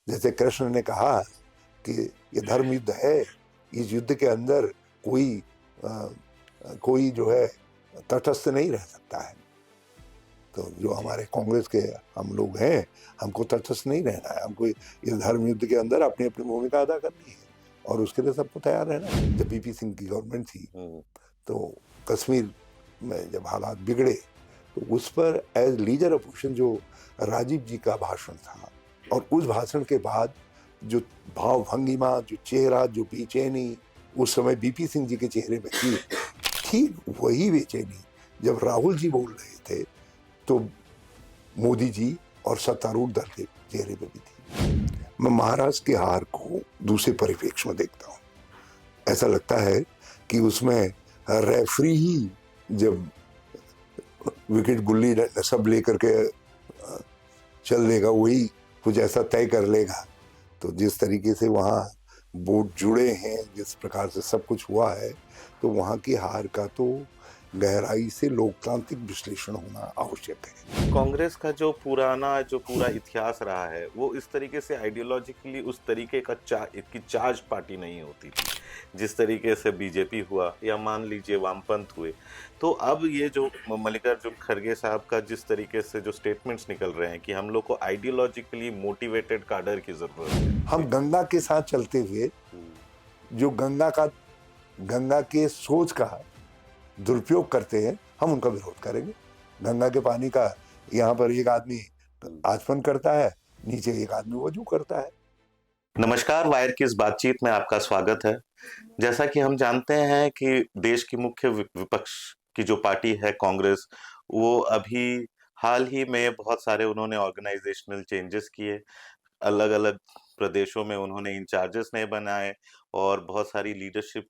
जैसे कृष्ण ने कहा कि ये धर्म युद्ध है, इस युद्ध के अंदर कोई जो है तटस्थ नहीं रह सकता है। तो जो हमारे कांग्रेस के हम लोग हैं, हमको तटस्थ नहीं रहना है, हमको इस धर्म युद्ध के अंदर अपनी अपनी भूमिका अदा करनी है और उसके लिए सबको तैयार रहना है। जब बीपी सिंह की गवर्नमेंट थी तो कश्मीर में जब हालात बिगड़े तो उस पर एज लीडर अपोजिशन जो राजीव जी का भाषण था, और उस भाषण के बाद जो भाव भंगिमा, जो चेहरा, जो बेचैनी उस समय बीपी सिंह जी के चेहरे में थी, ठीक वही बेचैनी जब राहुल जी बोल रहे थे तो मोदी जी और सत्तारूढ़ दल के चेहरे पे भी थी। मैं महाराष्ट्र के हार को दूसरे परिप्रेक्ष्य में देखता हूँ। ऐसा लगता है कि उसमें रेफरी ही जब विकेट गुल्ली सब लेकर के चल देगा, वही कुछ ऐसा तय कर लेगा। तो जिस तरीके से वहाँ बोर्ड जुड़े हैं, जिस प्रकार से सब कुछ हुआ है, तो वहाँ की हार का तो गहराई से लोकतांत्रिक विश्लेषण होना आवश्यक है। कांग्रेस का जो पूरा इतिहास रहा है वो इस तरीके से आइडियोलॉजिकली उस तरीके का की चार्ज पार्टी नहीं होती थी जिस तरीके से बीजेपी हुआ या मान लीजिए वामपंथ हुए। तो अब ये जो मल्लिकार्जुन खड़गे साहब का जिस तरीके से जो स्टेटमेंट्स निकल रहे हैं कि हम लोग को आइडियोलॉजिकली मोटिवेटेड काडर की जरूरत है। हम गंगा के साथ चलते हुए जो गंगा के सोच का दुरुपयोग करते हैं, हम उनका विरोध करेंगे। गंगा के पानी का यहाँ पर एक आदमी आचमन करता है, नीचे एक आदमी वजू करता है। नमस्कार, वायर की इस बातचीत में आपका स्वागत है। जैसा कि हम जानते हैं कि देश की मुख्य विपक्ष की जो पार्टी है कांग्रेस, वो अभी हाल ही में बहुत सारे उन्होंने ऑर्गेनाइजेशनल चेंजेस किए, अलग अलग प्रदेशों में उन्होंने इंचार्जेस नए बनाए और बहुत सारी लीडरशिप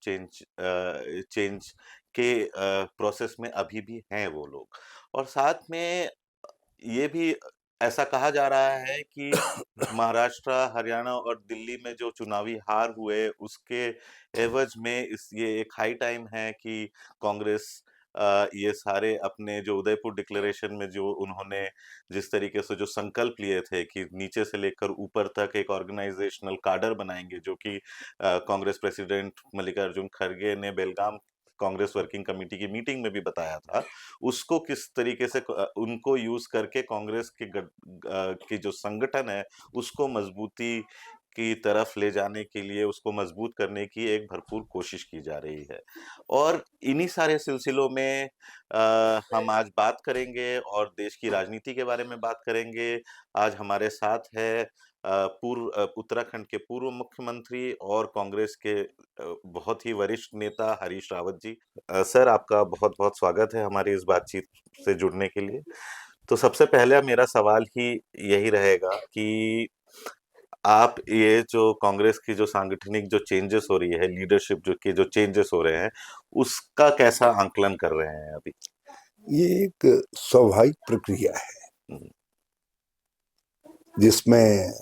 चेंज के प्रोसेस में अभी भी हैं वो लोग। और साथ में ये भी ऐसा कहा जा रहा है कि महाराष्ट्र, हरियाणा और दिल्ली में जो चुनावी हार हुए उसके एवज में ये एक हाई टाइम है कि कांग्रेस ये सारे अपने जो उदयपुर डिक्लेरेशन में जो उन्होंने जिस तरीके से जो संकल्प लिए थे कि नीचे से लेकर ऊपर तक एक ऑर्गेनाइजेशनल काडर बनाएंगे, जो कि कांग्रेस प्रेसिडेंट मल्लिकार्जुन खड़गे ने बेलगाम कांग्रेस वर्किंग कमेटी की मीटिंग में भी बताया था, उसको किस तरीके से उनको यूज करके कांग्रेस की जो संगठन है उसको मजबूती की तरफ ले जाने के लिए, उसको मजबूत करने की एक भरपूर कोशिश की जा रही है। और इन्हीं सारे सिलसिलों में हम आज बात करेंगे और देश की राजनीति के बारे में बात करेंगे। आज हमारे साथ है उत्तराखंड के पूर्व मुख्यमंत्री और कांग्रेस के बहुत ही वरिष्ठ नेता हरीश रावत जी। सर, आपका बहुत बहुत स्वागत है हमारी इस बातचीत से जुड़ने के लिए। तो सबसे पहले मेरा सवाल ही यही रहेगा कि आप ये जो कांग्रेस की जो सांगठनिक जो चेंजेस हो रही है, लीडरशिप जो चेंजेस हो रहे हैं, उसका कैसा आंकलन कर रहे हैं अभी? ये एक स्वाभाविक प्रक्रिया है जिसमें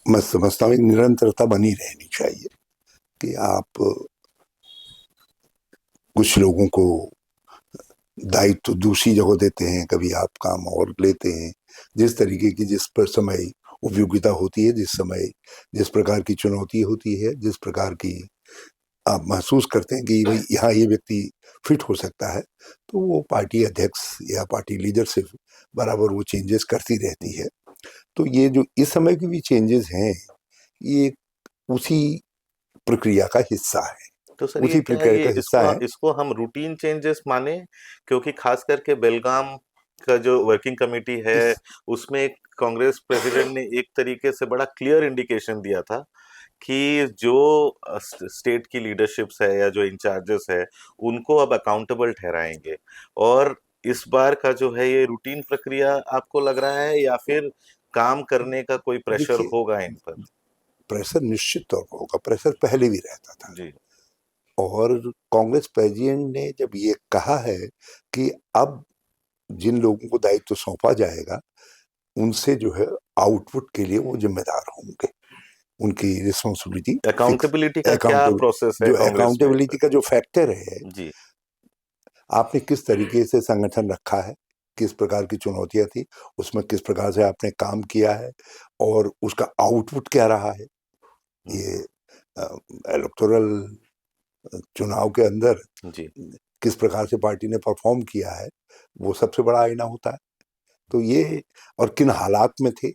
मैं समझता हूँ निरंतरता बनी रहनी चाहिए कि आप कुछ लोगों को दायित्व तो दूसरी जगह देते हैं, कभी आप काम और लेते हैं, जिस तरीके की जिस पर समय उपयोगिता होती है, जिस समय जिस प्रकार की चुनौती होती है, जिस प्रकार की आप महसूस करते हैं कि भाई यहाँ ये व्यक्ति फिट हो सकता है, तो वो पार्टी अध्यक्ष या पार्टी लीडरशिप बराबर वो चेंजेस करती रहती है। तो ये जो इस समय की भी चेंजेस हैं, ये उसी प्रक्रिया का हिस्सा है। तो सर, ये उसी क्या है, प्रक्रिया ये का हिस्सा है। इसको हम रूटीन चेंजेस माने? क्योंकि खास करके बेलगाम का जो वर्किंग कमेटी है उसमें कांग्रेस प्रेसिडेंट ने एक तरीके से बड़ा क्लियर इंडिकेशन दिया था कि जो स्टेट की लीडरशिप्स है या जो इंचार्जेस है उनको अब अकाउंटेबल ठहराएंगे। और इस बार का जो है ये रूटीन प्रक्रिया आपको लग रहा है या फिर काम करने का कोई प्रेशर होगा इन पर? प्रेशर निश्चित तौर पर होगा, प्रेशर पहले भी रहता था जी। और कांग्रेस प्रेसिडेंट ने जब ये कहा है कि अब जिन लोगों को दायित्व सौंपा जाएगा उनसे जो है आउटपुट के लिए वो जिम्मेदार होंगे, उनकी रिस्पॉन्सिबिलिटी अकाउंटेबिलिटी का क्या प्रोसेस है जो कांग्रेस में? अकाउंटेबिलिटी का जो फैक्टर है, जी। आपने किस तरीके से संगठन रखा है, किस प्रकार की चुनौतियां थी, उसमें किस प्रकार से आपने काम किया है और उसका आउटपुट क्या रहा है। ये इलेक्टोरल चुनाव के अंदर जी किस प्रकार से पार्टी ने परफॉर्म किया है, वो सबसे बड़ा आईना होता है। तो ये, और किन हालात में थे,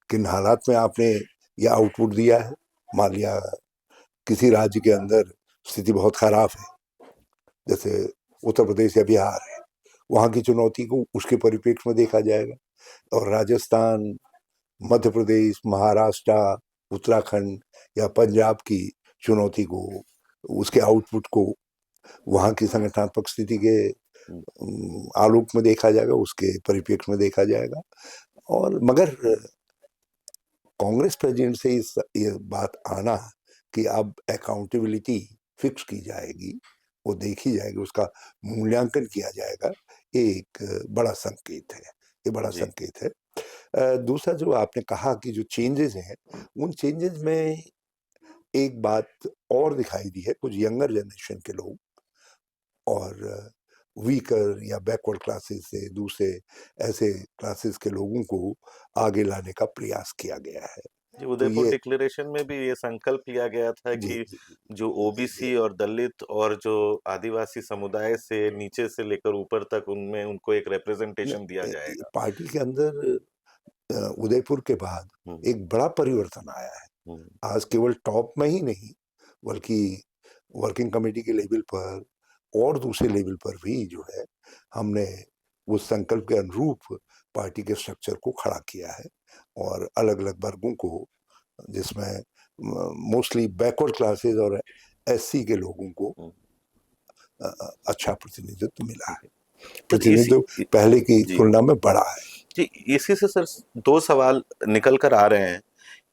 किन हालात में आपने ये आउटपुट दिया है। मान लिया किसी राज्य के अंदर स्थिति बहुत खराब है, जैसे उत्तर प्रदेश या बिहार है, वहां की चुनौती को उसके परिप्रेक्ष्य में देखा जाएगा। और राजस्थान, मध्य प्रदेश, महाराष्ट्र, उत्तराखंड या पंजाब की चुनौती को, उसके आउटपुट को वहां की संगठनात्मक स्थिति के आलोक में देखा जाएगा, उसके परिप्रेक्ष्य में देखा जाएगा। और मगर कांग्रेस प्रेसिडेंट से ये बात आना कि अब अकाउंटेबिलिटी फिक्स की जाएगी, वो देखी जाएगी, उसका मूल्यांकन किया जाएगा, ये एक बड़ा संकेत है, ये बड़ा संकेत है। दूसरा जो आपने कहा कि जो चेंजेस हैं, उन चेंजेस में एक बात और दिखाई दी है, कुछ यंगर जनरेशन के लोग और वीकर या बैकवर्ड क्लासेस से दूसरे ऐसे क्लासेस के लोगों को आगे लाने का प्रयास किया गया है। जी, तो उदयपुर ये डिक्लेरेशन में भी ये संकल्प लिया गया था जी कि जी जो जी जी ओबीसी और दलित और जो आदिवासी समुदाय से नीचे से लेकर ऊपर तक उनमें उनको एक रिप्रेजेंटेशन दिया जाएगा। पार्टी के अंदर उदयपुर के बाद एक बड़ा परिवर्तन आया है। आज केवल टॉप में ही नहीं, बल्कि वर्किंग कमेटी के लेवल पर और दूसरे लेवल पर भी जो है, हमने उस संकल्प के अनुरूप पार्टी के स्ट्रक्चर को खड़ा किया है और अलग अलग वर्गों को, जिसमें मोस्टली बैकवर्ड क्लासेस और एससी के लोगों को अच्छा प्रतिनिधित्व मिला है। सर इसी प्रतिनिधित्व पहले की जी तुलना में बढ़ा है। जी इसी से सर दो सवाल निकल कर आ रहे हैं।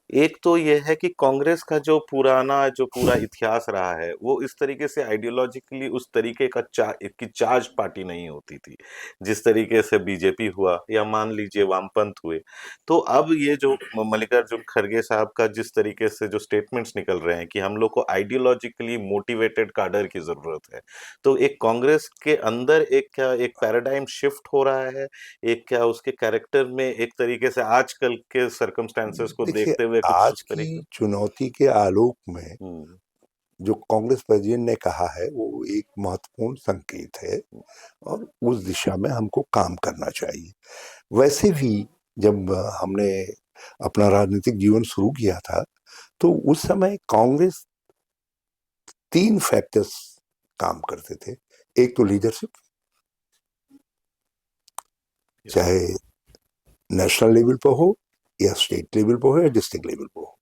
एक तो ये है कि कांग्रेस का जो पूरा इतिहास रहा है वो इस तरीके से आइडियोलॉजिकली उस तरीके का की चार्ज पार्टी नहीं होती थी जिस तरीके से बीजेपी हुआ या मान लीजिए वामपंथ हुए। तो अब ये जो मल्लिकार्जुन खड़गे साहब का जिस तरीके से जो स्टेटमेंट्स निकल रहे हैं कि हम लोग को आइडियोलॉजिकली मोटिवेटेड काडर की जरूरत है, तो एक कांग्रेस के अंदर एक पैराडाइम शिफ्ट हो रहा है, एक क्या उसके कैरेक्टर में एक तरीके से आजकल के सर्कमस्टेंसेस को देखिए, देखते हुए कुछ आज उस की तरीके। चुनौती के आलोक में जो कांग्रेस प्रेसिडेंट ने कहा है वो एक महत्वपूर्ण संकेत है और उस दिशा में हमको काम करना चाहिए। वैसे भी जब हमने अपना राजनीतिक जीवन शुरू किया था, तो उस समय कांग्रेस 3 फैक्टर्स काम करते थे। एक तो लीडरशिप, चाहे नेशनल लेवल पर हो या स्टेट लेवल पर हो या डिस्ट्रिक्ट लेवल पर हो,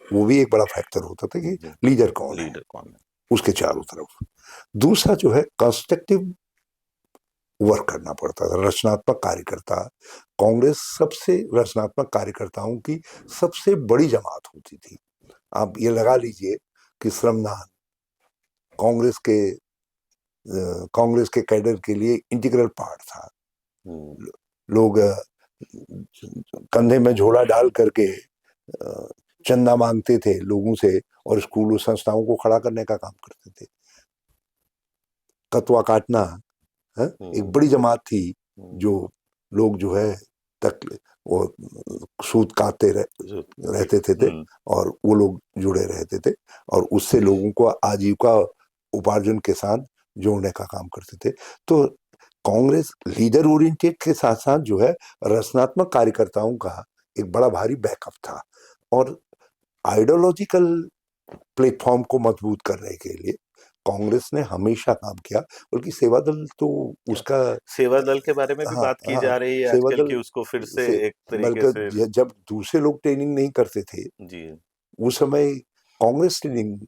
वो भी एक बड़ा फैक्टर होता था कि लीडर कौन है उसके चारों तरफ। दूसरा जो है, कंस्ट्रक्टिव वर्क करना पड़ता था, रचनात्मक कार्यकर्ता। कांग्रेस सबसे रचनात्मक कार्यकर्ताओं की सबसे बड़ी जमात होती थी। आप ये लगा लीजिए कि श्रमदान कांग्रेस के कैडर के लिए इंटीग्रल पार्ट था। लोग कंधे में झोला डाल करके चंदा मांगते थे लोगों से और स्कूलों संस्थाओं को खड़ा करने का काम करते थे। कतवा काटना एक बड़ी जमात थी, जो लोग जो है तक वो सूत काटते रहते थे और वो लोग जुड़े रहते थे और उससे लोगों को आजीविका उपार्जन के साथ जोड़ने का काम करते थे। तो कांग्रेस लीडर ओरिएंटेड के साथ साथ जो है रचनात्मक कार्यकर्ताओं का एक बड़ा भारी बैकअप था और आइडियोलॉजिकल प्लेटफॉर्म को मजबूत करने के लिए कांग्रेस ने हमेशा काम किया। बल्कि सेवा दल तो उसका, सेवा दल के बारे में भी बात की जा रही है सेवा आजकल दल कि उसको फिर से एक तरीके से। बल्कि जब दूसरे लोग ट्रेनिंग नहीं करते थे जी उस समय कांग्रेस ट्रेनिंग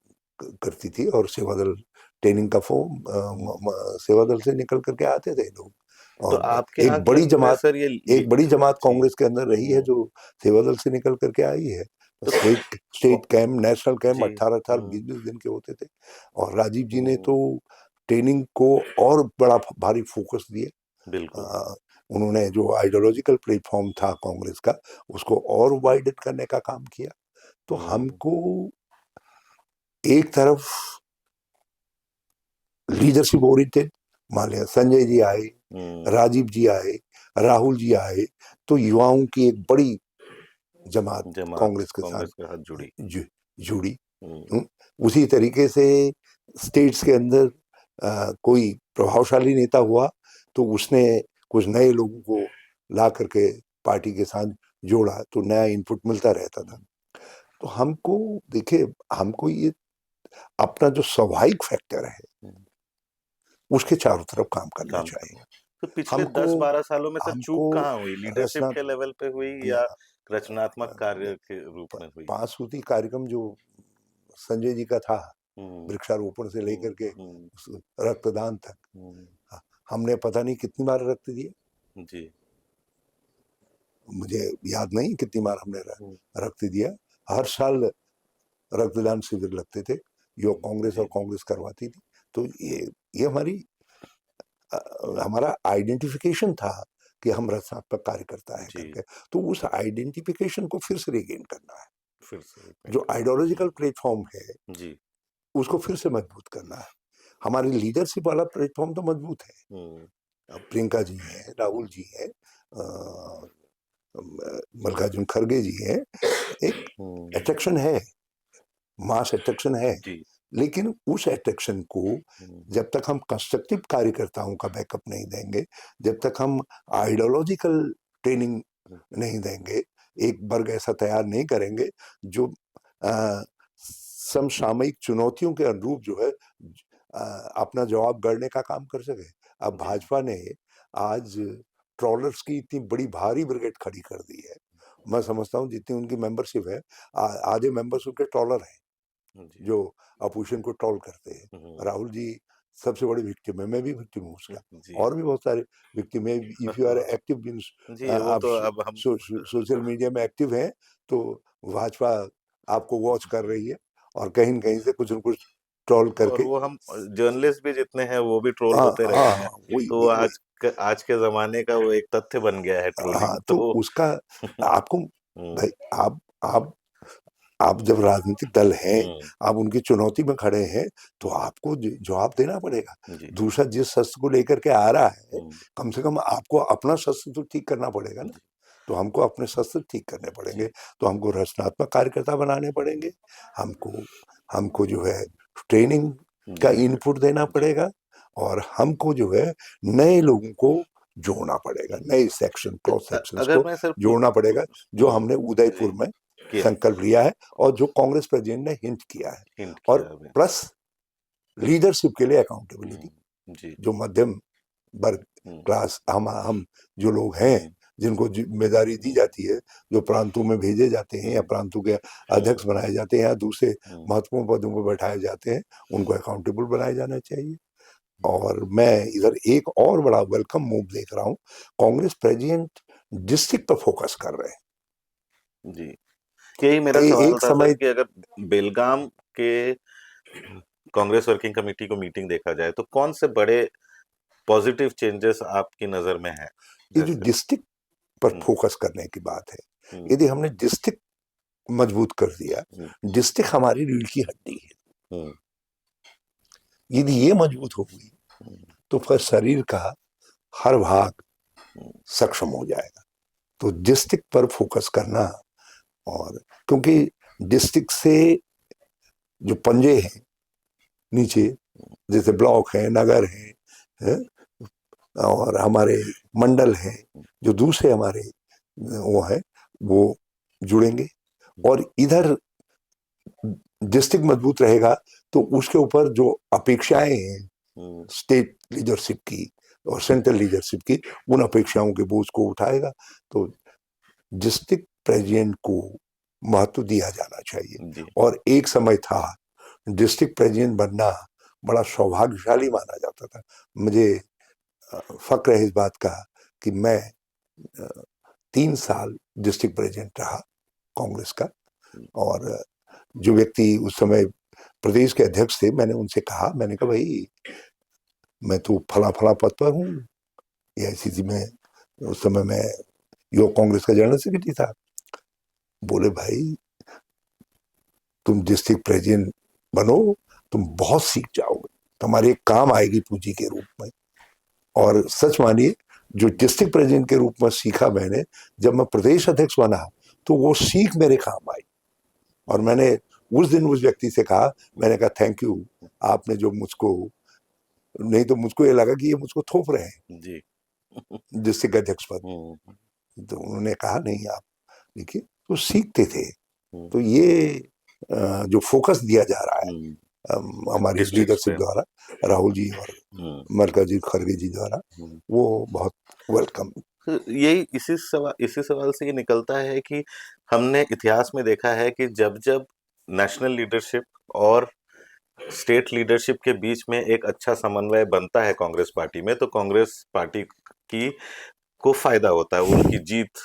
करती थी और सेवा दल ट्रेनिंग का फॉर्म सेवा दल से निकल करके आते थे लोग। तो और आपके आकलन में सर ये एक बड़ी जमात कांग्रेस के अंदर रही है जो सेवा दल से निकल करके आई है। तो स्टेट कैंप, नेशनल कैंप जी 18-18 20-20 दिन के होते थे और राजीव जी ने तो ट्रेनिंग को और बड़ा भारी फोकस दिए। बिल्कुल उन्होंने जो आइडियोलॉजिकल प्लेटफॉर्म था कांग्रेस का उसको और वाइडन करने का काम किया। तो हमको एक तरफ लीडरशिप ओरिएंटेड, मान लिया संजय जी आए, राजीव जी आए, राहुल जी आए, तो युवाओं की एक बड़ी जमात कांग्रेस के साथ के साथ जुड़ी। जुड़ी। उसी तरीके से स्टेट्स के अंदर कोई प्रभावशाली नेता हुआ तो उसने कुछ नए लोगों को ला करके पार्टी के साथ जोड़ा, तो नया इनपुट मिलता रहता था। तो हमको देखिए, हमको ये अपना जो स्वाभाविक फैक्टर है उसके चारों तरफ काम करना चाहिए। तो पिछले हमको 10-12 सालों में सर चूक हमको कहाँ हुई? लीडरशिप रचना के लेवल पे हुई या रचनात्मक कार्य के रूप में हुई? पांचसूत्री कार्यक्रम जो संजय जी का था, हम्म, वृक्षारोपण से लेकर के हम्म, रक्तदान तक, हमने पता नहीं कितनी बार रक्त दिया, जी, मुझे याद नहीं कितनी बार हमने रक्त दिया। हर साल रक्तदान शिविर लगते थे, युवक कांग्रेस और कांग्रेस करवाती थी। तो ये हमारा आइडेंटिफिकेशन था कि हम रचनात्मक कार्यकर्ता है करके। तो उस आइडेंटिफिकेशन को फिर से रिगेन करना है, फिर से जो आइडियोलॉजिकल प्लेटफॉर्म है जी, उसको फिर से मजबूत करना है। हमारी लीडरशिप वाला प्लेटफॉर्म तो मजबूत है, अब प्रियंका जी हैं, राहुल जी हैं, मल्लिकार्जुन खड़गे जी हैं, एक अट्रैक्शन है, मास अट्रैक्शन है। लेकिन उस अट्रैक्शन को जब तक हम कंस्ट्रक्टिव कार्यकर्ताओं का बैकअप नहीं देंगे, जब तक हम आइडियोलॉजिकल ट्रेनिंग नहीं देंगे, एक वर्ग ऐसा तैयार नहीं करेंगे जो समसामयिक चुनौतियों के अनुरूप जो है अपना जवाब गढ़ने का काम कर सके। अब भाजपा ने आज ट्रॉलर्स की इतनी बड़ी भारी ब्रिगेड खड़ी कर दी है, मैं समझता हूँ जितनी उनकी मेंबरशिप है, आधे मेंबर्स उनके ट्रॉलर हैं जो अपोजिशन को ट्रोल करते हैं। राहुल जी सबसे बड़ी विक्टिम है, मैं भी विक्टिम हूँ उसका, और भी बहुत सारे विक्टिम है। इफ यू आर एक्टिव, आप सोशल मीडिया में एक्टिव हैं तो भाजपा आपको वॉच कर रही है और कहीं न कहीं से कुछ न कुछ ट्रोल करके, और वो हम जर्नलिस्ट भी जितने हैं वो भी ट्रोल होते रहे हैं, तो आज के जमाने का वो एक तथ्य बन गया है ट्रोलिंग। तो उसका आपको भाई, आप जब राजनीतिक दल हैं, आप उनकी चुनौती में खड़े हैं, तो आपको जवाब देना पड़ेगा। दूसरा जिस शस्त्र को लेकर के आ रहा है, कम से कम आपको अपना शस्त्र तो ठीक करना पड़ेगा ना। तो हमको अपने शस्त्र ठीक करने पड़ेंगे, तो हमको रचनात्मक कार्यकर्ता बनाने पड़ेंगे, हमको जो है ट्रेनिंग का इनपुट देना पड़ेगा, और हमको जो है नए लोगों को जोड़ना पड़ेगा, नए सेक्शन क्रॉस सेक्शंस को जोड़ना पड़ेगा, जो हमने उदयपुर में संकल्प लिया है और जो कांग्रेस प्रेसिडेंट ने हिंट किया है। और प्लस लीडरशिप के लिए अकाउंटेबिलिटी, जो मध्यम वर्ग क्लास हम जो लोग हैं, जिनको जिम्मेदारी दी जाती है, जो प्रांतों में भेजे जाते हैं या प्रांतों के अध्यक्ष बनाए जाते हैं या दूसरे महत्वपूर्ण पदों पर बैठाए जाते हैं, उनको अकाउंटेबल बनाया जाना चाहिए। और मैं इधर एक और बड़ा वेलकम मूव देख रहा हूँ, कांग्रेस प्रेसिडेंट डिस्ट्रिक्ट पर फोकस कर रहे हैं। जी, यही मेरा सवाल था सर कि अगर बेलगाम के कांग्रेस वर्किंग कमेटी को मीटिंग देखा जाए तो कौन से बड़े पॉजिटिव चेंजेस आपकी नजर में है? ये जो डिस्ट्रिक्ट पर फोकस करने की बात है, यदि हमने डिस्ट्रिक्ट मजबूत कर दिया, डिस्ट्रिक्ट हमारी रीढ़ की हड्डी है, यदि ये मजबूत हो गई तो फिर शरीर का हर भाग सक्षम हो जाएगा। तो डिस्ट्रिक्ट पर फोकस करना, और क्योंकि डिस्ट्रिक्ट से जो पंजे हैं नीचे, जैसे ब्लॉक है, नगर है, और हमारे मंडल हैं, जो दूसरे हमारे वो है, वो जुड़ेंगे। और इधर डिस्ट्रिक्ट मजबूत रहेगा तो उसके ऊपर जो अपेक्षाएं हैं स्टेट लीडरशिप की और सेंट्रल लीडरशिप की, उन अपेक्षाओं के बोझ को उठाएगा। तो डिस्ट्रिक्ट प्रेसिडेंट को महत्व दिया जाना चाहिए। और एक समय था डिस्ट्रिक्ट प्रेसिडेंट बनना बड़ा सौभाग्यशाली माना जाता था। मुझे फक्र है इस बात का कि मैं 3 साल डिस्ट्रिक्ट प्रेसिडेंट रहा कांग्रेस का, और जो व्यक्ति उस समय प्रदेश के अध्यक्ष थे, मैंने उनसे कहा, मैंने कहा भाई मैं तो फला फला पद पर हूँ, एआईसीसी में उस समय मैं युवक कांग्रेस का जनरल सेक्रेटरी था। बोले भाई तुम डिस्ट्रिक्ट प्रेसिडेंट बनो, तुम बहुत सीख जाओगे, तुम्हारे काम आएगी पूंजी के रूप में। और सच मानिए, जो डिस्ट्रिक्ट प्रेसिडेंट के रूप में सीखा मैंने, जब मैं प्रदेश अध्यक्ष बना तो वो सीख मेरे काम आई। और मैंने उस दिन उस व्यक्ति से कहा, मैंने कहा थैंक यू, आपने जो मुझको, नहीं तो मुझको ये लगा कि ये मुझको थोप रहे हैं जी। डिस्ट्रिक्ट अध्यक्ष पद। तो उन्होंने कहा नहीं, आप देखिए, तो सीखते थे। तो ये जो फोकस दिया जा रहा है हमारी डिस्ट्रिक्ट्स लीडरशिप पे। द्वारा, राहुल जी और मल्लिकार्जुन खड़गे जी द्वारा, वो बहुत वेलकम। यही इसी सवाल से ये निकलता है कि हमने इतिहास में देखा है कि जब जब नेशनल लीडरशिप और स्टेट लीडरशिप के बीच में एक अच्छा समन्वय बनता है कांग्रेस पार्टी में, तो कांग्रेस पार्टी की को फायदा होता है, उनकी जीत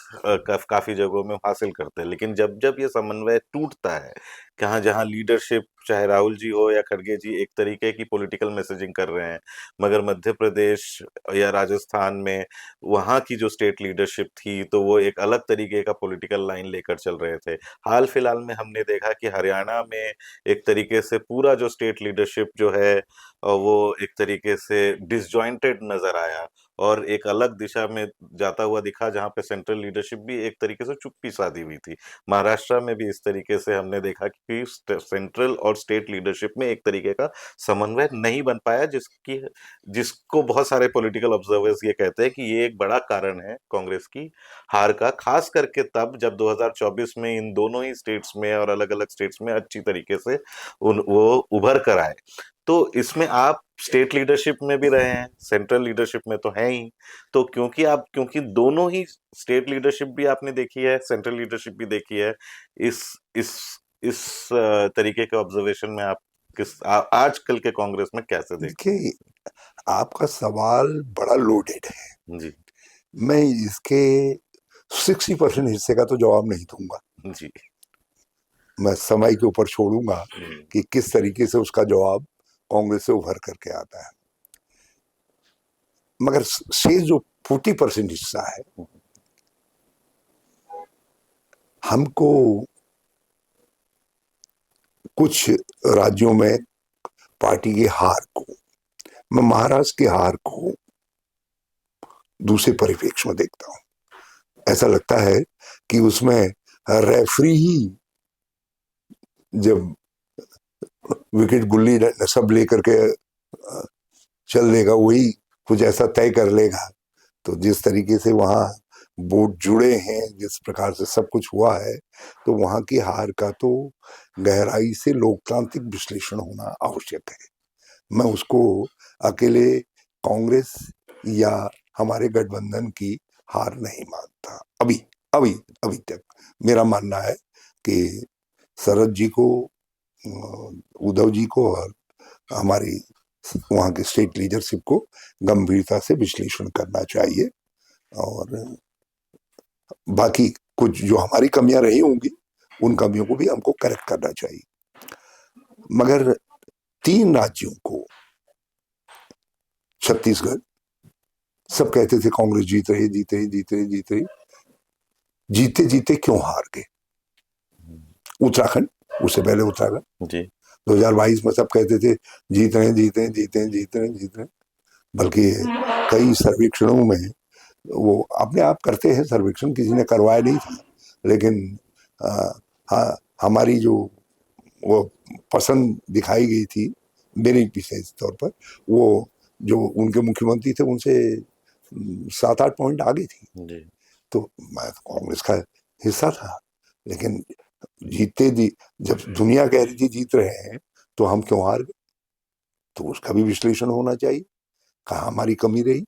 काफी जगहों में हासिल करते हैं। लेकिन जब जब ये समन्वय टूटता है, कहाँ जहाँ लीडरशिप, चाहे राहुल जी हो या खड़गे जी, एक तरीके की पॉलिटिकल मैसेजिंग कर रहे हैं, मगर मध्य प्रदेश या राजस्थान में वहाँ की जो स्टेट लीडरशिप थी तो वो एक अलग तरीके का पॉलिटिकल लाइन लेकर चल रहे थे। हाल फिलहाल में हमने देखा कि हरियाणा में एक तरीके से पूरा जो स्टेट लीडरशिप जो है वो एक तरीके से डिसजॉइंटेड नजर आया और एक अलग दिशा में जाता हुआ दिखा, जहां पे सेंट्रल लीडरशिप भी एक तरीके से चुप्पी साधी हुई थी। महाराष्ट्र में भी इस तरीके से हमने देखा कि सेंट्रल और स्टेट लीडरशिप में एक तरीके का समन्वय नहीं बन पाया, जिसको बहुत सारे पॉलिटिकल ऑब्जर्वर्स ये कहते हैं कि ये एक बड़ा कारण है कांग्रेस की हार का, खास करके तब जब 2024 में इन दोनों ही स्टेट्स में और अलग अलग स्टेट्स में अच्छी तरीके से वो उभर कर आए। तो इसमें आप स्टेट लीडरशिप में भी रहे हैं, सेंट्रल लीडरशिप में तो है ही, तो क्योंकि दोनों ही स्टेट लीडरशिप भी आपने देखी है, सेंट्रल लीडरशिप भी देखी है, इस इस इस तरीके के ऑब्जर्वेशन में आप आजकल के कांग्रेस में कैसे देखते देखिए, आपका सवाल बड़ा लोडेड है। हैं? जी। मैं इसके 60% हिस्से का तो जवाब नहीं दूंगा, जी। मैं समय के ऊपर छोड़ूंगा कि किस तरीके से उसका जवाब कांग्रेस से उभर करके आता है। मगर शेष जो 40% हिस्सा है, हमको कुछ राज्यों में पार्टी की हार को, मैं महाराष्ट्र की हार को दूसरे परिप्रेक्ष्य में देखता हूं। ऐसा लगता है कि उसमें रेफरी ही जब विकेट गुल्ली सब लेकर के चल देगा, वही कुछ ऐसा तय कर लेगा। तो जिस तरीके से वहां बोर्ड जुड़े हैं, जिस प्रकार से सब कुछ हुआ है, तो वहां की हार का तो गहराई से लोकतांत्रिक विश्लेषण होना आवश्यक है। मैं उसको अकेले कांग्रेस या हमारे गठबंधन की हार नहीं मानता। अभी अभी अभी तक मेरा मानना है कि शरद जी को, उद्धव जी को और हमारी वहाँ के स्टेट लीडरशिप को गंभीरता से विश्लेषण करना चाहिए। और बाकी कुछ जो हमारी कमियां रही होंगी, उन कमियों को भी हमको करेक्ट करना चाहिए। मगर 3 राज्यों को, छत्तीसगढ़, सब कहते थे कांग्रेस जीत रही जीत रही जीत रही जीत रही, जीते जीते क्यों हार गए? उत्तराखंड, उससे पहले उत्तराखंड जी। 2022 में सब कहते थे जीत रहे जीत रहे जीत रहे जीत रहे जीत रहे, बल्कि कई सर्वेक्षणों में, वो अपने आप करते हैं सर्वेक्षण, किसी ने करवाया नहीं था, लेकिन हाँ, हमारी जो वो पसंद दिखाई गई थी मेरे विशेष तौर पर, वो जो उनके मुख्यमंत्री थे उनसे 7-8 पॉइंट आगे थी। जी। तो मैं तो कांग्रेस का हिस्सा था, लेकिन जीतते जी, जब दुनिया कह रही थी जीत रहे हैं, तो हम क्यों हार गए? तो उसका भी विश्लेषण होना चाहिए, कहाँ हमारी कमी रही।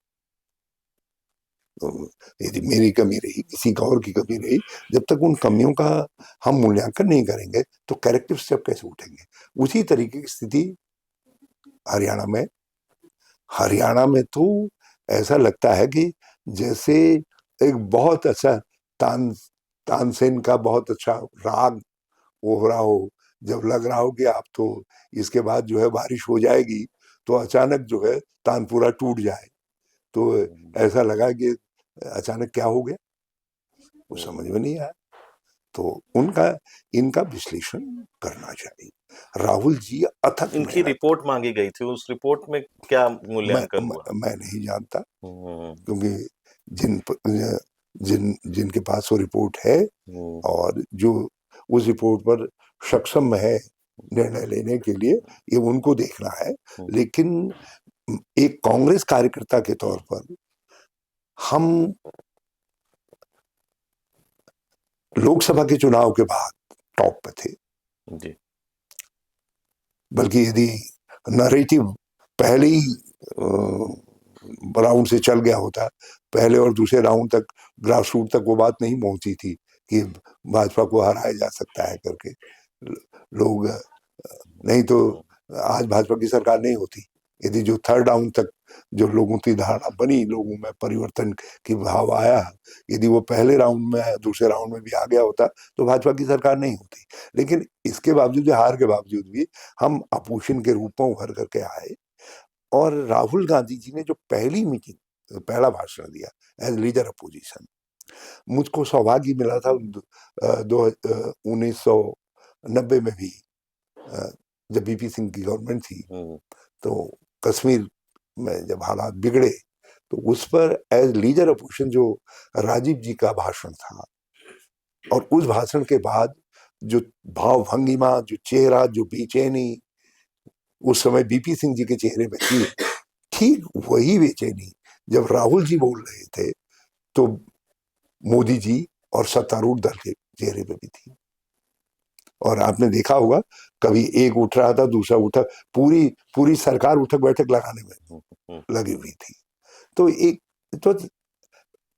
तो यदि मेरी कमी रही, किसी का और की कमी रही, जब तक उन कमियों का हम मूल्यांकन नहीं करेंगे तो करेक्टिव स्टेप कैसे उठेंगे? उसी तरीके की स्थिति हरियाणा में, हरियाणा में तो ऐसा लगता है कि जैसे एक बहुत अच्छा तान तानसेन का बहुत अच्छा राग हो रहा हो, जब लग रहा हो कि आप तो इसके बाद जो है बारिश हो जाएगी, तो अचानक जो है तानपुरा टूट जाए। तो ऐसा लगा कि अचानक क्या हो गया, वो समझ में नहीं आया। तो इनका विश्लेषण करना चाहिए। राहुल जी अथक इनकी मेहनत, रिपोर्ट मांगी गई थी, उस रिपोर्ट में क्या मूल्यांकन हुआ? मैं नहीं जानता, हम्म, क्योंकि जिन जिनके पास वो रिपोर्ट है हम्म, और जो उस रिपोर्ट पर सक्षम है निर्णय लेने के लिए, ये उनको देखना है। लेकिन एक कांग्रेस कार्यकर्ता के तौर पर हम लोकसभा के चुनाव के बाद टॉप पे थे। जी, बल्कि यदि नरेटिव पहले ही राउंड से चल गया होता, पहले और दूसरे राउंड तक ग्रास रूट तक वो बात नहीं पहुंची थी कि भाजपा को हराया जा सकता है करके, लोग नहीं तो आज भाजपा की सरकार नहीं होती। यदि जो थर्ड राउंड तक जो लोगों की धारणा बनी, लोगों में परिवर्तन की भाव आया, यदि वो पहले राउंड में दूसरे राउंड में भी आ गया होता तो भाजपा की सरकार नहीं होती। लेकिन इसके बावजूद, हार के बावजूद भी हम अपोजिशन के रूप में उभर करके आए। और राहुल गांधी जी ने जो पहली मीटिंग, पहला भाषण दिया एज लीडर अपोजिशन, मुझको सौभाग्य मिला था 1990 में भी, जब बीपी सिंह की गवर्नमेंट थी, तो कश्मीर में जब हालात बिगड़े तो उस पर एज लीडर अपोजिशन जो राजीव जी का भाषण था, और उस भाषण के बाद जो भाव भंगिमा, जो चेहरा, जो बेचैनी उस समय बीपी सिंह जी के चेहरे पे थी, ठीक वही बेचैनी जब राहुल जी बोल रहे थे तो मोदी जी और सत्तारूढ़ दल के चेहरे पे भी थी। और आपने देखा होगा, कभी एक उठ रहा था, दूसरा उठा, पूरी पूरी सरकार उठक बैठक लगाने में लगी हुई थी। तो एक तो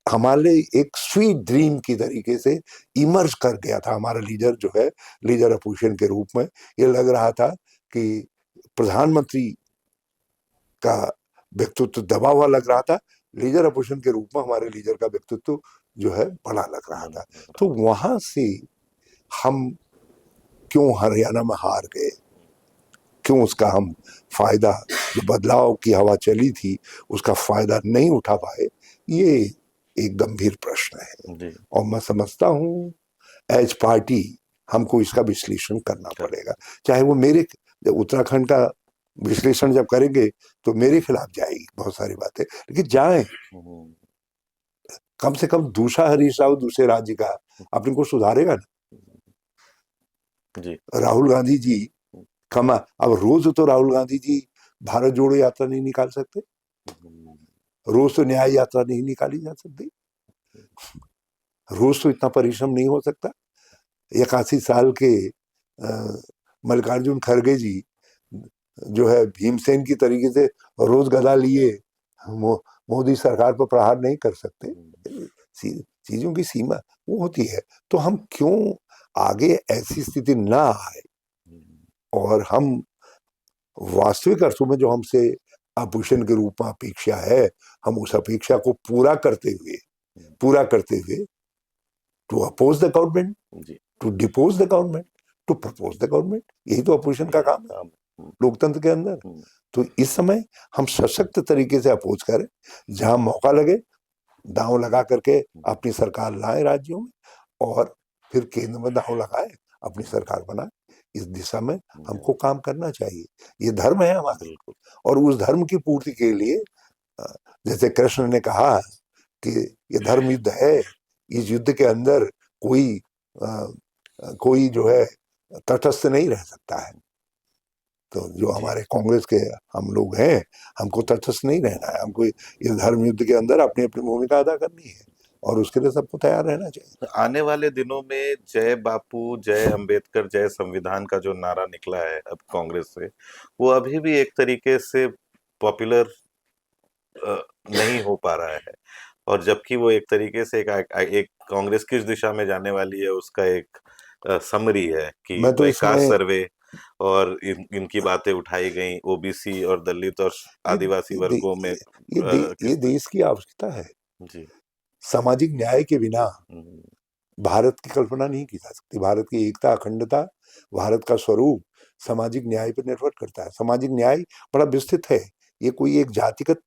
हमारे एक स्वीट ड्रीम की तरीके से इमर्ज कर गया था हमारा लीडर, जो है लीडर अपोजिशन के रूप में। ये लग रहा था कि प्रधानमंत्री का व्यक्तित्व दबा हुआ लग रहा था, लीडर अपोजिशन के रूप में हमारे लीडर का व्यक्तित्व जो है बड़ा लग रहा था। तो वहां से हम क्यों हरियाणा में हार गए, क्यों उसका हम फायदा, जो बदलाव की हवा चली थी उसका फायदा नहीं उठा पाए, ये एक गंभीर प्रश्न है। और मैं समझता हूँ एज पार्टी हमको इसका विश्लेषण करना पड़ेगा। चाहे वो मेरे उत्तराखंड का विश्लेषण जब करेंगे तो मेरे खिलाफ जाएगी बहुत सारी बातें, लेकिन जाए कम से कम दूसरा हरीश राव दूसरे राज्य का अपने को सुधारेगा ना। जी, राहुल गांधी जी कमा, अब रोज तो राहुल गांधी जी भारत जोड़ो यात्रा नहीं निकाल सकते, रोज तो न्याय यात्रा नहीं निकाली जा सकती, रोज तो इतना परिश्रम नहीं हो सकता। 81 साल के मल्लिकार्जुन खड़गे जी जो है भीमसेन की तरीके से रोज गदा लिए मोदी सरकार पर प्रहार नहीं कर सकते। चीजों की सीमा वो होती है। तो हम क्यों आगे ऐसी स्थिति ना आए और हम वास्तविक अर्थों में जो हमसे अपोजिशन के रूप में अपेक्षा है, हम उस अपेक्षा को पूरा करते हुए to oppose the government, to depose the government, to propose the government, यही तो अपोजिशन का काम है लोकतंत्र के अंदर। तो इस समय हम सशक्त तरीके से अपोज करें, जहां मौका लगे दांव लगा करके अपनी सरकार लाए राज्यों में, और फिर केंद्र में दांव लगाए अपनी सरकार बनाए। इस दिशा में हमको काम करना चाहिए, ये धर्म है हमारे। और उस धर्म की पूर्ति के लिए जैसे कृष्ण ने कहा कि ये धर्म युद्ध है, इस युद्ध के अंदर कोई जो है तटस्थ नहीं रह सकता है। तो जो हमारे कांग्रेस के हम लोग हैं, हमको तटस्थ नहीं रहना है, हमको इस धर्म युद्ध के अंदर अपनी अपनी भूमिका अदा करनी है, और उसके लिए सबको तैयार रहना चाहिए। आने वाले दिनों में जय बापू, जय अंबेडकर, जय संविधान का जो नारा निकला है अब कांग्रेस से, वो अभी भी एक तरीके से पॉपुलर नहीं हो पा रहा है। और जबकि वो एक तरीके से एक कांग्रेस किस दिशा में जाने वाली है उसका एक समरी है कि मैं तो भाई कास्ट इसमें सर्वे और इनकी बातें उठाई गई, ओबीसी और दलित और आदिवासी ये, वर्गों में ये देश की आवश्यकता है। जी, सामाजिक न्याय के बिना भारत की कल्पना नहीं की जा सकती। भारत की एकता, अखंडता, भारत का स्वरूप सामाजिक न्याय पर निर्भर करता है। सामाजिक न्याय बड़ा विस्तृत है, ये कोई एक जातिगत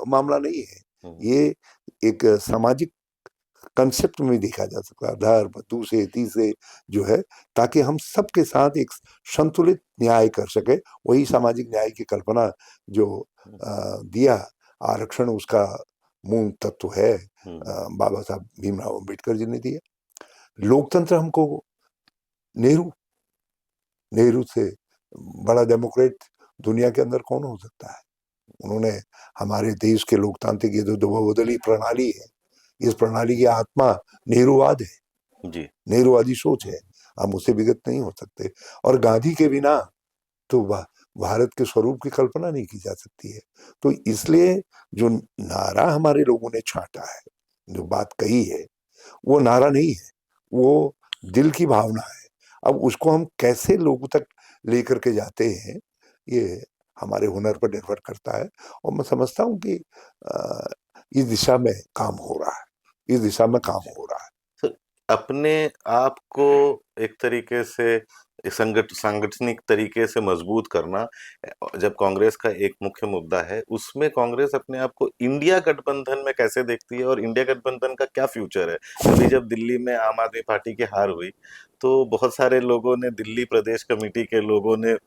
मामला नहीं है, ये एक सामाजिक कंसेप्ट में देखा जा सकता है, धर्म दूसरे तीसरे जो है, ताकि हम सबके साथ एक संतुलित न्याय कर सके। वही सामाजिक न्याय की कल्पना जो दिया आरक्षण, उसका मूल तत्व है बाबा साहब भीमराव अम्बेडकर जी ने दिया। लोकतंत्र हमको नेहरू नेहरू से बड़ा डेमोक्रेट दुनिया के अंदर कौन हो सकता है। उन्होंने हमारे देश के लोकतांत्रिक ये जो बहुदलीय प्रणाली है, इस प्रणाली की आत्मा नेहरूवाद है जी, नेहरूवादी सोच है, हम उससे विगत नहीं हो सकते। और गांधी के बिना तो भारत के स्वरूप की कल्पना नहीं की जा सकती है। तो इसलिए जो नारा हमारे लोगों ने छांटा है, जो बात कही है, वो नारा नहीं है, वो दिल की भावना है। अब उसको हम कैसे लोगों तक लेकर के जाते हैं, ये हमारे हुनर पर निर्भर करता है। और मैं समझता हूँ कि इस दिशा में काम हो रहा है, इस दिशा में काम हो रहा है। तो अपने आप को एक तरीके से सांगठनिक तरीके से मजबूत करना, जब कांग्रेस का एक मुख्य मुद्दा है, उसमें कांग्रेस अपने आप को इंडिया गठबंधन में कैसे देखती है और इंडिया गठबंधन का क्या फ्यूचर है? अभी जब दिल्ली में आम आदमी पार्टी की हार हुई, तो बहुत सारे लोगों ने, दिल्ली प्रदेश कमेटी के लोगों ने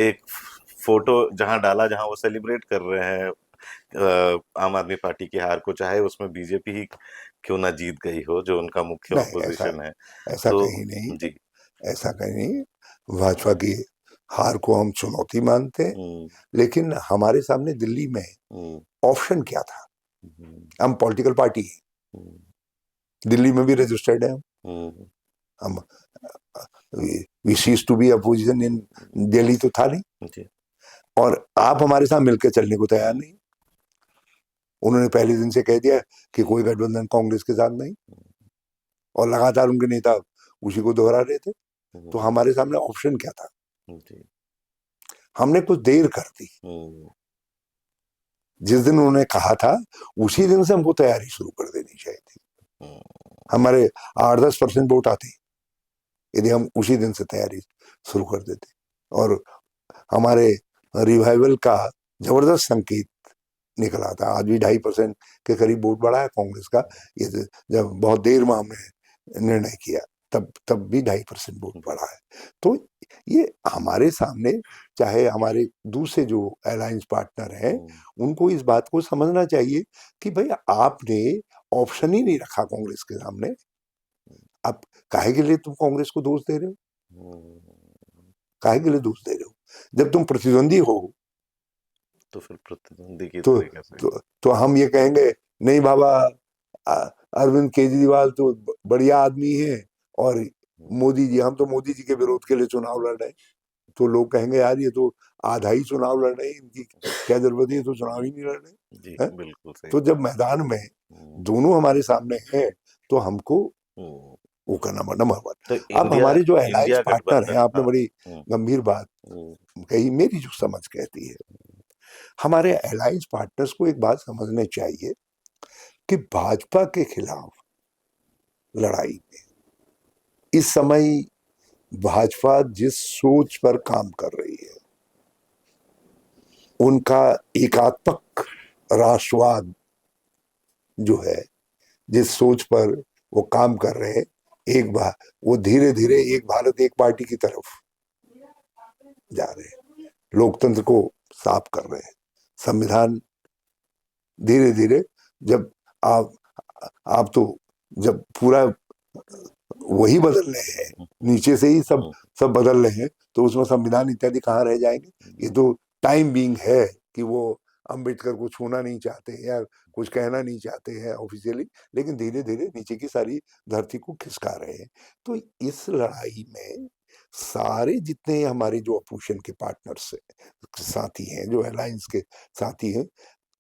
एक फोटो जहां डाला, जहां वो सेलिब्रेट कर रहे हैं आम आदमी पार्टी की हार को, चाहे उसमें बीजेपी ही क्यों ना जीत गई हो, जो उनका मुख्य नहीं, ऐसा ऑपोजिशन है। ऐसा तो कहीं नहीं, जी। ऐसा कहीं नहीं। भाजपा की हार को हम चुनौती मानते हैं, हम्म, लेकिन हमारे सामने दिल्ली में हम्म, ऑप्शन क्या था। हम्म, हम पॉलिटिकल पार्टी हैं, हम्म, दिल्ली में भी रजिस्टर्ड है। हम्म, हम we cease to be opposition in Delhi तो था नहीं। जी, और आप हमारे साथ मिलकर चलने को तैयार नहीं। उन्होंने पहले दिन से कह दिया कि कोई गठबंधन कांग्रेस के साथ नहीं, और लगातार उनके नेता उसी को दोहरा रहे थे। तो हम्म, हमारे सामने ऑप्शन क्या था। जी, हमने कुछ देर कर दी। हम्म, जिस दिन उन्होंने कहा था, उसी दिन से हमको तैयारी शुरू कर देनी चाहिए थी। हम्म, हमारे 8-10% वोट आते यदि हम उसी दिन से तैयारी शुरू कर देते। और हमारे रिवाइवल का जबरदस्त संकेत निकला था। आज भी 2.5% के करीब वोट बढ़ा है कांग्रेस का। ये जब बहुत देर में हमने निर्णय किया, तब भी 2.5% वोट बढ़ा है। तो ये हमारे सामने, चाहे हमारे दूसरे जो अलायंस पार्टनर हैं, उनको इस बात को समझना चाहिए कि भाई आपने ऑप्शन ही नहीं रखा कांग्रेस के सामने। अब काहे के लिए तुम कांग्रेस को दोष दे रहे हो, काहे के लिए दोष दे रहे हो? जब तुम प्रतिद्वंदी हो तो फिर प्रतिद्वंदी की तो तरीके से। तो हम ये कहेंगे नहीं बाबा, अरविंद केजरीवाल तो बढ़िया आदमी है, और मोदी जी, हम तो मोदी जी के विरोध के लिए चुनाव लड़ रहे हैं। तो लोग कहेंगे यार ये तो आधा ही चुनाव लड़ रहे हैं, इनकी क्या जरूरत है, तो चुनाव ही नहीं लड़ रहे जी, हैं। बिल्कुल सही तो बात। जब मैदान में दोनों हमारे सामने हैं, तो हमको हम्म, वो करना पड़ना नंबर 1। तो अब इंडिया हमारे जो अलायंस इंडिया पार्टनर हैं, गठबंधन, आपने हाँ। बड़ी हम्म, गंभीर बात हम्म, कही, मेरी जो समझ कहती है, हमारे अलायंस पार्टनर्स को एक बात समझनी चाहिए कि भाजपा के खिलाफ लड़ाई में इस समय भाजपा जिस सोच पर काम कर रही है, उनका एकात्मक राष्ट्रवाद जो है, जिस सोच पर वो काम कर रहे हैं, वो धीरे धीरे एक भारत एक पार्टी की तरफ जा रहे हैं, लोकतंत्र को साफ कर रहे हैं। संविधान धीरे धीरे, जब आप आप तो जब पूरा वही बदल रहे हैं, नीचे से ही सब बदल रहे हैं, तो उसमें संविधान इत्यादि कहाँ रह जाएंगे। ये तो टाइम बीइंग है कि वो अंबेडकर को छूना नहीं चाहते या कुछ कहना नहीं चाहते हैं ऑफिशियली, लेकिन धीरे धीरे नीचे की सारी धरती को खिसका रहे हैं। तो इस लड़ाई में सारे जितने हमारे जो अपोजिशन के पार्टनर्स साथी हैं, जो अलायंस के साथी हैं,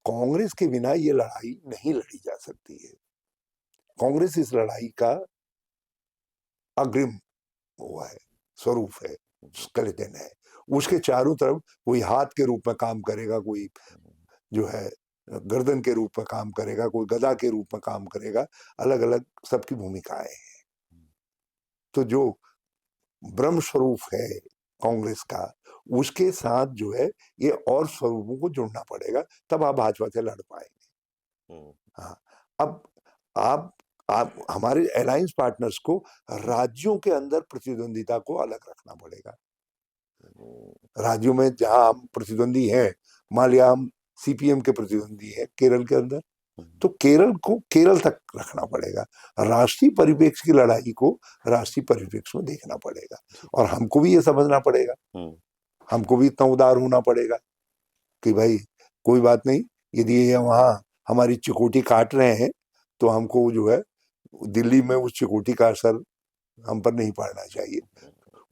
कांग्रेस के बिना ये लड़ाई नहीं लड़ी जा सकती है। कांग्रेस इस लड़ाई का अग्रिम हुआ है, स्वरूप है, स्केलेटन है। उसके चारों तरफ कोई हाथ के रूप में काम करेगा, कोई जो है गर्दन के रूप में काम करेगा, कोई गदा के रूप में काम करेगा। अलग अलग सबकी भूमिकाएं हैं। तो जो ब्रह्म स्वरूप है कांग्रेस का, उसके साथ जो है ये और स्वरूपों को जोड़ना पड़ेगा, तब आप भाजपा से लड़ पाएंगे। हाँ, अब आप हमारे अलायंस पार्टनर्स को राज्यों के अंदर प्रतिद्वंदिता को अलग रखना पड़ेगा। राज्यों में जहां हम प्रतिद्वंदी हैं, मान लिया हम सीपीएम के प्रतिद्वंदी हैं केरल के अंदर, तो केरल को केरल तक रखना पड़ेगा। राष्ट्रीय परिप्रेक्ष्य की लड़ाई को राष्ट्रीय परिप्रेक्ष्य में देखना पड़ेगा, और हमको भी ये समझना पड़ेगा, हमको भी इतना उदार होना पड़ेगा कि भाई कोई बात नहीं, यदि ये वहां हमारी चिकोटी काट रहे हैं तो हमको जो है दिल्ली में उस चिकोटी का असर हम पर नहीं पड़ना चाहिए,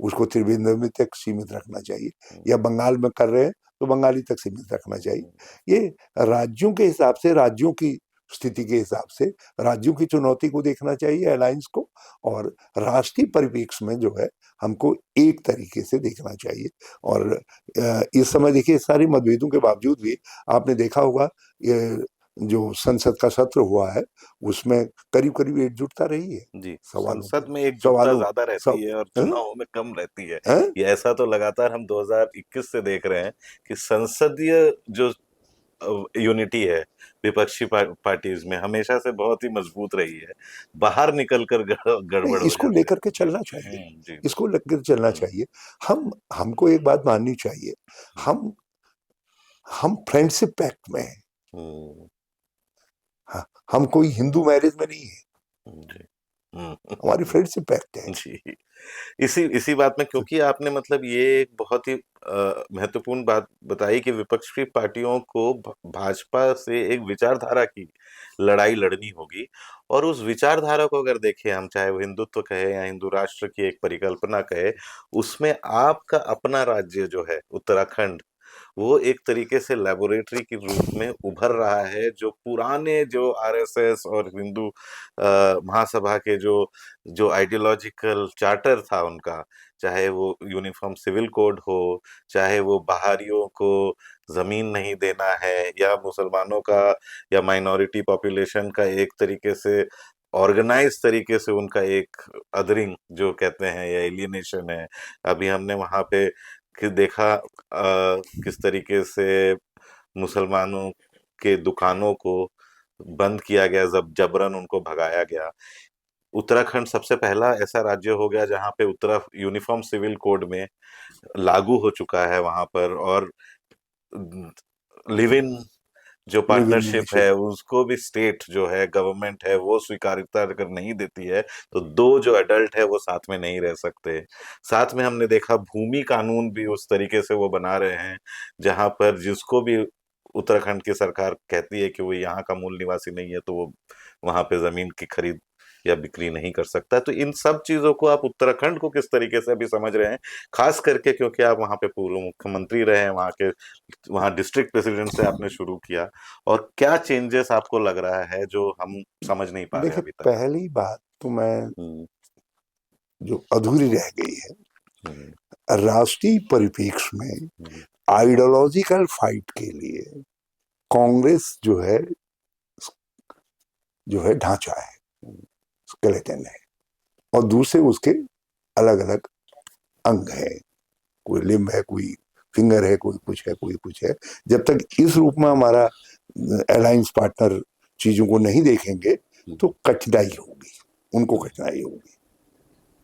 उसको त्रिवेंद्र में तक सीमित रखना चाहिए, या बंगाल में कर रहे हैं तो बंगाली तक सीमित रखना चाहिए। ये राज्यों के हिसाब से, राज्यों की स्थिति के हिसाब से, राज्यों की चुनौती को देखना चाहिए अलायंस को, और राष्ट्रीय परिप्रेक्ष्य में जो है हमको एक तरीके से देखना चाहिए। और इस समय देखिए सारी मतभेदों के बावजूद भी आपने देखा होगा ये जो संसद का सत्र हुआ है उसमें करीब करीब एकजुटता रही है। जी, सवालों संसद पर में एकजुटता सवालों ज्यादा रहती है और चुनावों में कम रहती है। हैं? ये ऐसा तो लगातार हम 2021 से देख रहे हैं कि संसदीय जो यूनिटी है विपक्षी पार्टीज में हमेशा से बहुत ही मजबूत रही है, बाहर निकलकर गड़बड़ हो इसको जाते लेकर के हैं। चलना चाहिए, जी इसको लेकर चलना चाहिए। हमको एक बात माननी चाहिए, हम हम फ्रेंडशिप पैक्ट में हैं। हम्म, हाँ, हम कोई हिंदू मैरिज में नहीं है, जी हमारी फ्रेंडशिप पैक्ट है। जी, इसी इसी बात में, क्योंकि आपने मतलब ये एक बहुत ही महत्वपूर्ण बात बताई कि विपक्षी पार्टियों को भाजपा से एक विचारधारा की लड़ाई लड़नी होगी, और उस विचारधारा को अगर देखें हम, चाहे वो हिंदुत्व कहे या हिंदू राष्ट्र की एक परिकल्पना कहे, उसमें आपका अपना राज्य जो है उत्तराखंड, वो एक तरीके से लेबोरेटरी के रूप में उभर रहा है, जो पुराने जो आरएसएस और हिंदू महासभा के जो जो आइडियोलॉजिकल चार्टर था उनका, चाहे वो यूनिफॉर्म सिविल कोड हो, चाहे वो बाहरियों को जमीन नहीं देना है, या मुसलमानों का या माइनॉरिटी पॉपुलेशन का एक तरीके से ऑर्गेनाइज तरीके से उनका एक अदरिंग जो कहते हैं या एलियनेशन है। अभी हमने वहां पे देखा किस तरीके से मुसलमानों के दुकानों को बंद किया गया, जब जबरन उनको भगाया गया। उत्तराखंड सबसे पहला ऐसा राज्य हो गया जहां पे उत्तरा यूनिफॉर्म सिविल कोड में लागू हो चुका है वहां पर, और लिव इन जो लिव इन पार्टनरशिप रिलेशन, है उसको भी स्टेट जो है, गवर्नमेंट है, वो स्वीकार्यता अगर नहीं देती है तो दो जो एडल्ट है वो साथ में नहीं रह सकते। साथ में हमने देखा भूमि कानून भी उस तरीके से वो बना रहे हैं जहां पर जिसको भी उत्तराखंड की सरकार कहती है कि वो यहाँ का मूल निवासी नहीं है तो वो वहां पे जमीन की खरीद या बिक्री नहीं कर सकता। तो इन सब चीजों को आप उत्तराखंड को किस तरीके से अभी समझ रहे हैं, खास करके क्योंकि आप वहां पे पूर्व मुख्यमंत्री रहे हैं, वहां के वहां डिस्ट्रिक्ट प्रेसिडेंट से आपने शुरू किया, और क्या चेंजेस आपको लग रहा है जो हम समझ नहीं पा रहे हैं देखिए अभी तक? पहली बात तो मैं हम्म, जो अधूरी रह गई है, हम्म, राष्ट्रीय परिप्रेक्ष्य में हम्म, आइडियोलॉजिकल फाइट के लिए कांग्रेस जो है ढांचा है, स्केलेटन है, और दूसरे उसके अलग अलग अंग है, कोई लिम्ब है, कोई फिंगर है, कोई कुछ है, कोई कुछ है। जब तक इस रूप में हमारा अलायंस पार्टनर चीजों को नहीं देखेंगे तो कठिनाई होगी, उनको कठिनाई होगी,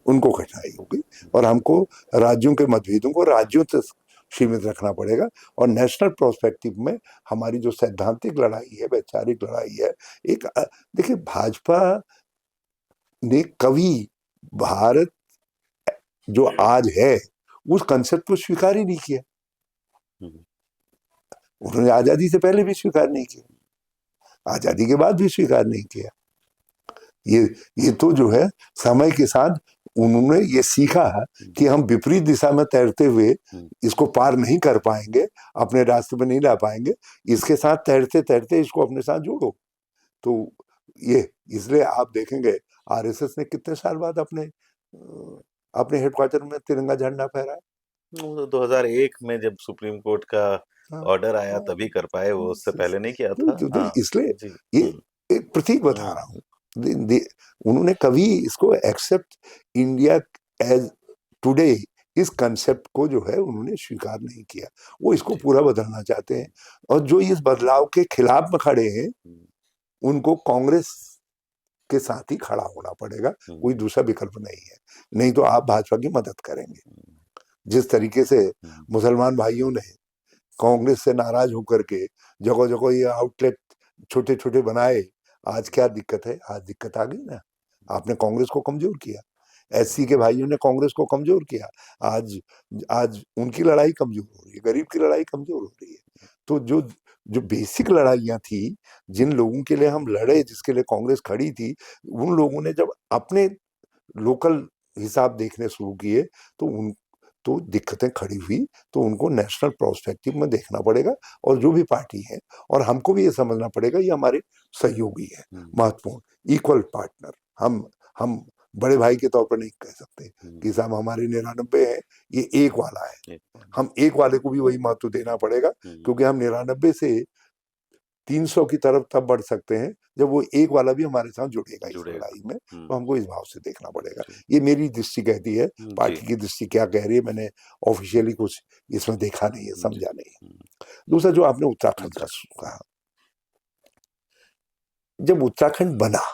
उनको कठिनाई होगी, और हमको राज्यों के मतभेदों को राज्यों तक सीमित रखना पड़ेगा। और नेशनल प्रोस्पेक्टिव में हमारी जो सैद्धांतिक लड़ाई है, वैचारिक लड़ाई है, एक देखिए भाजपा ने कभी भारत जो आज है उस कंसेप्ट को स्वीकार ही नहीं किया, उन्होंने आजादी से पहले भी स्वीकार नहीं किया, आजादी के बाद भी स्वीकार नहीं किया। ये तो जो है समय के साथ उन्होंने ये सीखा कि हम विपरीत दिशा में तैरते हुए इसको पार नहीं कर पाएंगे, अपने रास्ते पे नहीं ला पाएंगे, इसके साथ तैरते तैरते इसको अपने साथ जोड़ो। तो ये इसलिए आप देखेंगे आरएसएस ने कितने साल बाद अपने हेडक्वार्टर में तिरंगा झंडा फहराया। वो 2001 में जब सुप्रीम कोर्ट का हाँ, ऑर्डर आया तभी कर पाए, वो उससे पहले नहीं किया था। हाँ इसलिए जी। ये एक प्रतीक बता रहा हूँ, उन्होंने कभी इसको एक्सेप्ट इंडिया एज टुडे, इस कंसेप्ट को जो है उन्होंने स्वीकार नहीं किया, वो इसको पूरा बदलना चाहते हैं। और जो इस बदलाव के खिलाफ में खड़े हैं उनको कांग्रेस उसके साथ ही खड़ा होना पड़ेगा, कोई दूसरा विकल्प नहीं है। नहीं तो आप भाजपा की मदद करेंगे। जिस तरीके से मुसलमान भाइयों ने कांग्रेस से नाराज होकर के जगह जगह ये आउटलेट छोटे छोटे बनाए, आज क्या दिक्कत है? आज दिक्कत आ गई ना, आपने कांग्रेस को कमजोर किया, एससी के भाइयों ने कांग्रेस को कमजोर किया। आज आज उनकी लड़ाई कमजोर हो रही है, गरीब की लड़ाई कमजोर हो रही है। तो जो जो बेसिक लड़ाइयां थी, जिन लोगों के लिए हम लड़े, जिसके लिए कांग्रेस खड़ी थी, उन लोगों ने जब अपने लोकल हिसाब देखने शुरू किए तो उन तो दिक्कतें खड़ी हुई। तो उनको नेशनल प्रोस्पेक्टिव में देखना पड़ेगा, और जो भी पार्टी है, और हमको भी ये समझना पड़ेगा ये हमारे सहयोगी है, महत्वपूर्ण इक्वल पार्टनर। हम बड़े भाई के तौर पर नहीं कह सकते कि साहब हमारे 99 है, ये एक वाला है। हम एक वाले को भी वही महत्व देना पड़ेगा, क्योंकि हम 99 से 300 की तरफ तब बढ़ सकते हैं जब वो एक वाला भी हमारे साथ जुड़ेगा इस लड़ाई में। तो हमको इस भाव से देखना पड़ेगा। ये मेरी दृष्टि कहती है, पार्टी की दृष्टि क्या कह रही है मैंने ऑफिशियली कुछ इसमें देखा नहीं है, समझा नहीं है। दूसरा जो आपने उत्तराखंड का कहा, जब उत्तराखंड बना,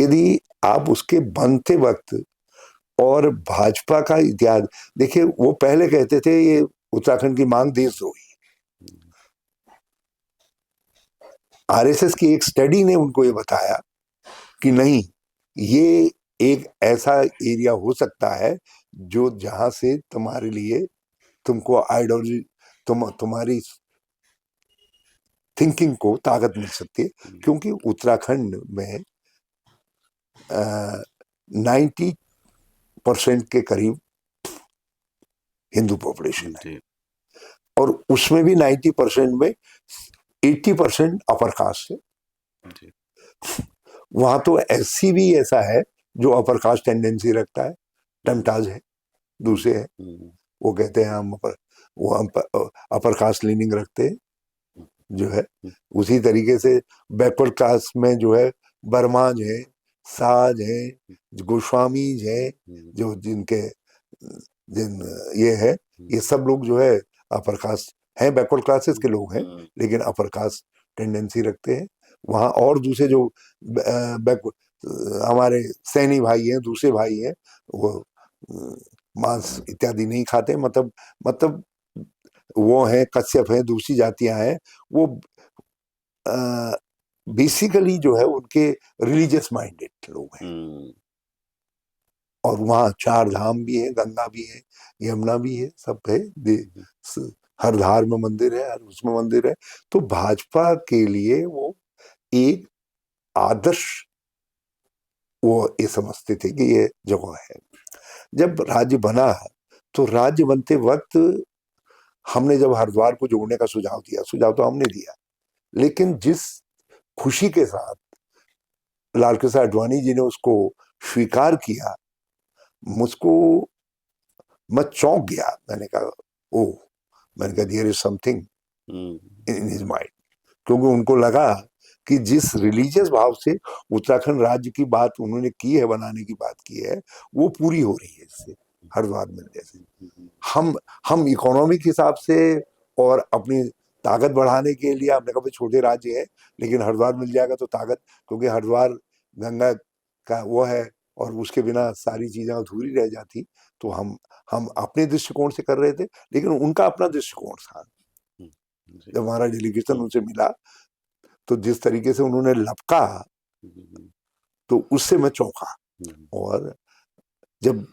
यदि आप उसके बनते वक्त और भाजपा का इतिहास देखिए, वो पहले कहते थे ये उत्तराखंड की मांग देशद्रोही। आरएसएस की एक स्टडी ने उनको ये बताया कि नहीं, ये एक ऐसा एरिया हो सकता है जो जहां से तुम्हारे लिए, तुमको आइडियोलॉजी, तुम्हारी थिंकिंग को ताकत मिल सकती है। क्योंकि उत्तराखंड में 90% के करीब हिंदू पॉपुलेशन है, और उसमें भी 90% में 80% अपर कास्ट है। वहां तो एससी भी ऐसा है जो अपर कास्ट टेंडेंसी रखता है, टमटाज है, दूसरे है, वो कहते हैं हम अपर कास्ट लीनिंग रखते हैं जो है। उसी तरीके से बैकवर्ड कास्ट में जो है बर्माज है, साज है, गोस्वामीज है, जो जिन ये है, ये सब लोग जो है अपर कास्ट हैं, बैकवर्ड क्लासेस के लोग हैं, लेकिन अपर कास्ट टेंडेंसी रखते हैं वहाँ। और दूसरे जो हमारे सैनी भाई हैं, दूसरे भाई हैं, वो मांस इत्यादि नहीं खाते, मतलब वो हैं, कश्यप हैं, दूसरी जातियां हैं, वो बेसिकली जो है उनके रिलीजियस माइंडेड लोग हैं। और वहाँ 4 धाम भी है, गंगा भी है, यमुना भी है, सब है, हर धार में मंदिर है, हर उसमें मंदिर है। तो भाजपा के लिए वो एक आदर्श, वो ये समझते थे कि ये जगह है। जब राज्य बना, तो राज्य बनते वक्त हमने जब हरिद्वार को जोड़ने का सुझाव दिया, सुझाव तो हमने दिया, लेकिन जिस खुशी के साथ लाल कृष्ण आडवाणी जी ने उसको स्वीकार किया, मुझको, मैं चौंक गया। मैंने कहा there is something in his mind, क्योंकि उनको लगा कि जिस रिलीजियस भाव से उत्तराखंड राज्य की बात उन्होंने की है, बनाने की बात की है, वो पूरी हो रही है इससे, हरिद्वार मिलने से। हम इकोनॉमिक हिसाब से और अपनी ताकत बढ़ाने के लिए, हमने कहा छोटे राज्य है लेकिन हरिद्वार मिल जाएगा तो ताकत, क्योंकि हरिद्वार गंगा का वो है और उसके बिना सारी चीजें अधूरी रह जाती। तो हम अपने दृष्टिकोण से कर रहे थे, लेकिन उनका अपना दृष्टिकोण था। जब हमारा डेलीगेशन उनसे मिला तो जिस तरीके से उन्होंने लपका, तो उससे मैं चौंका। और जब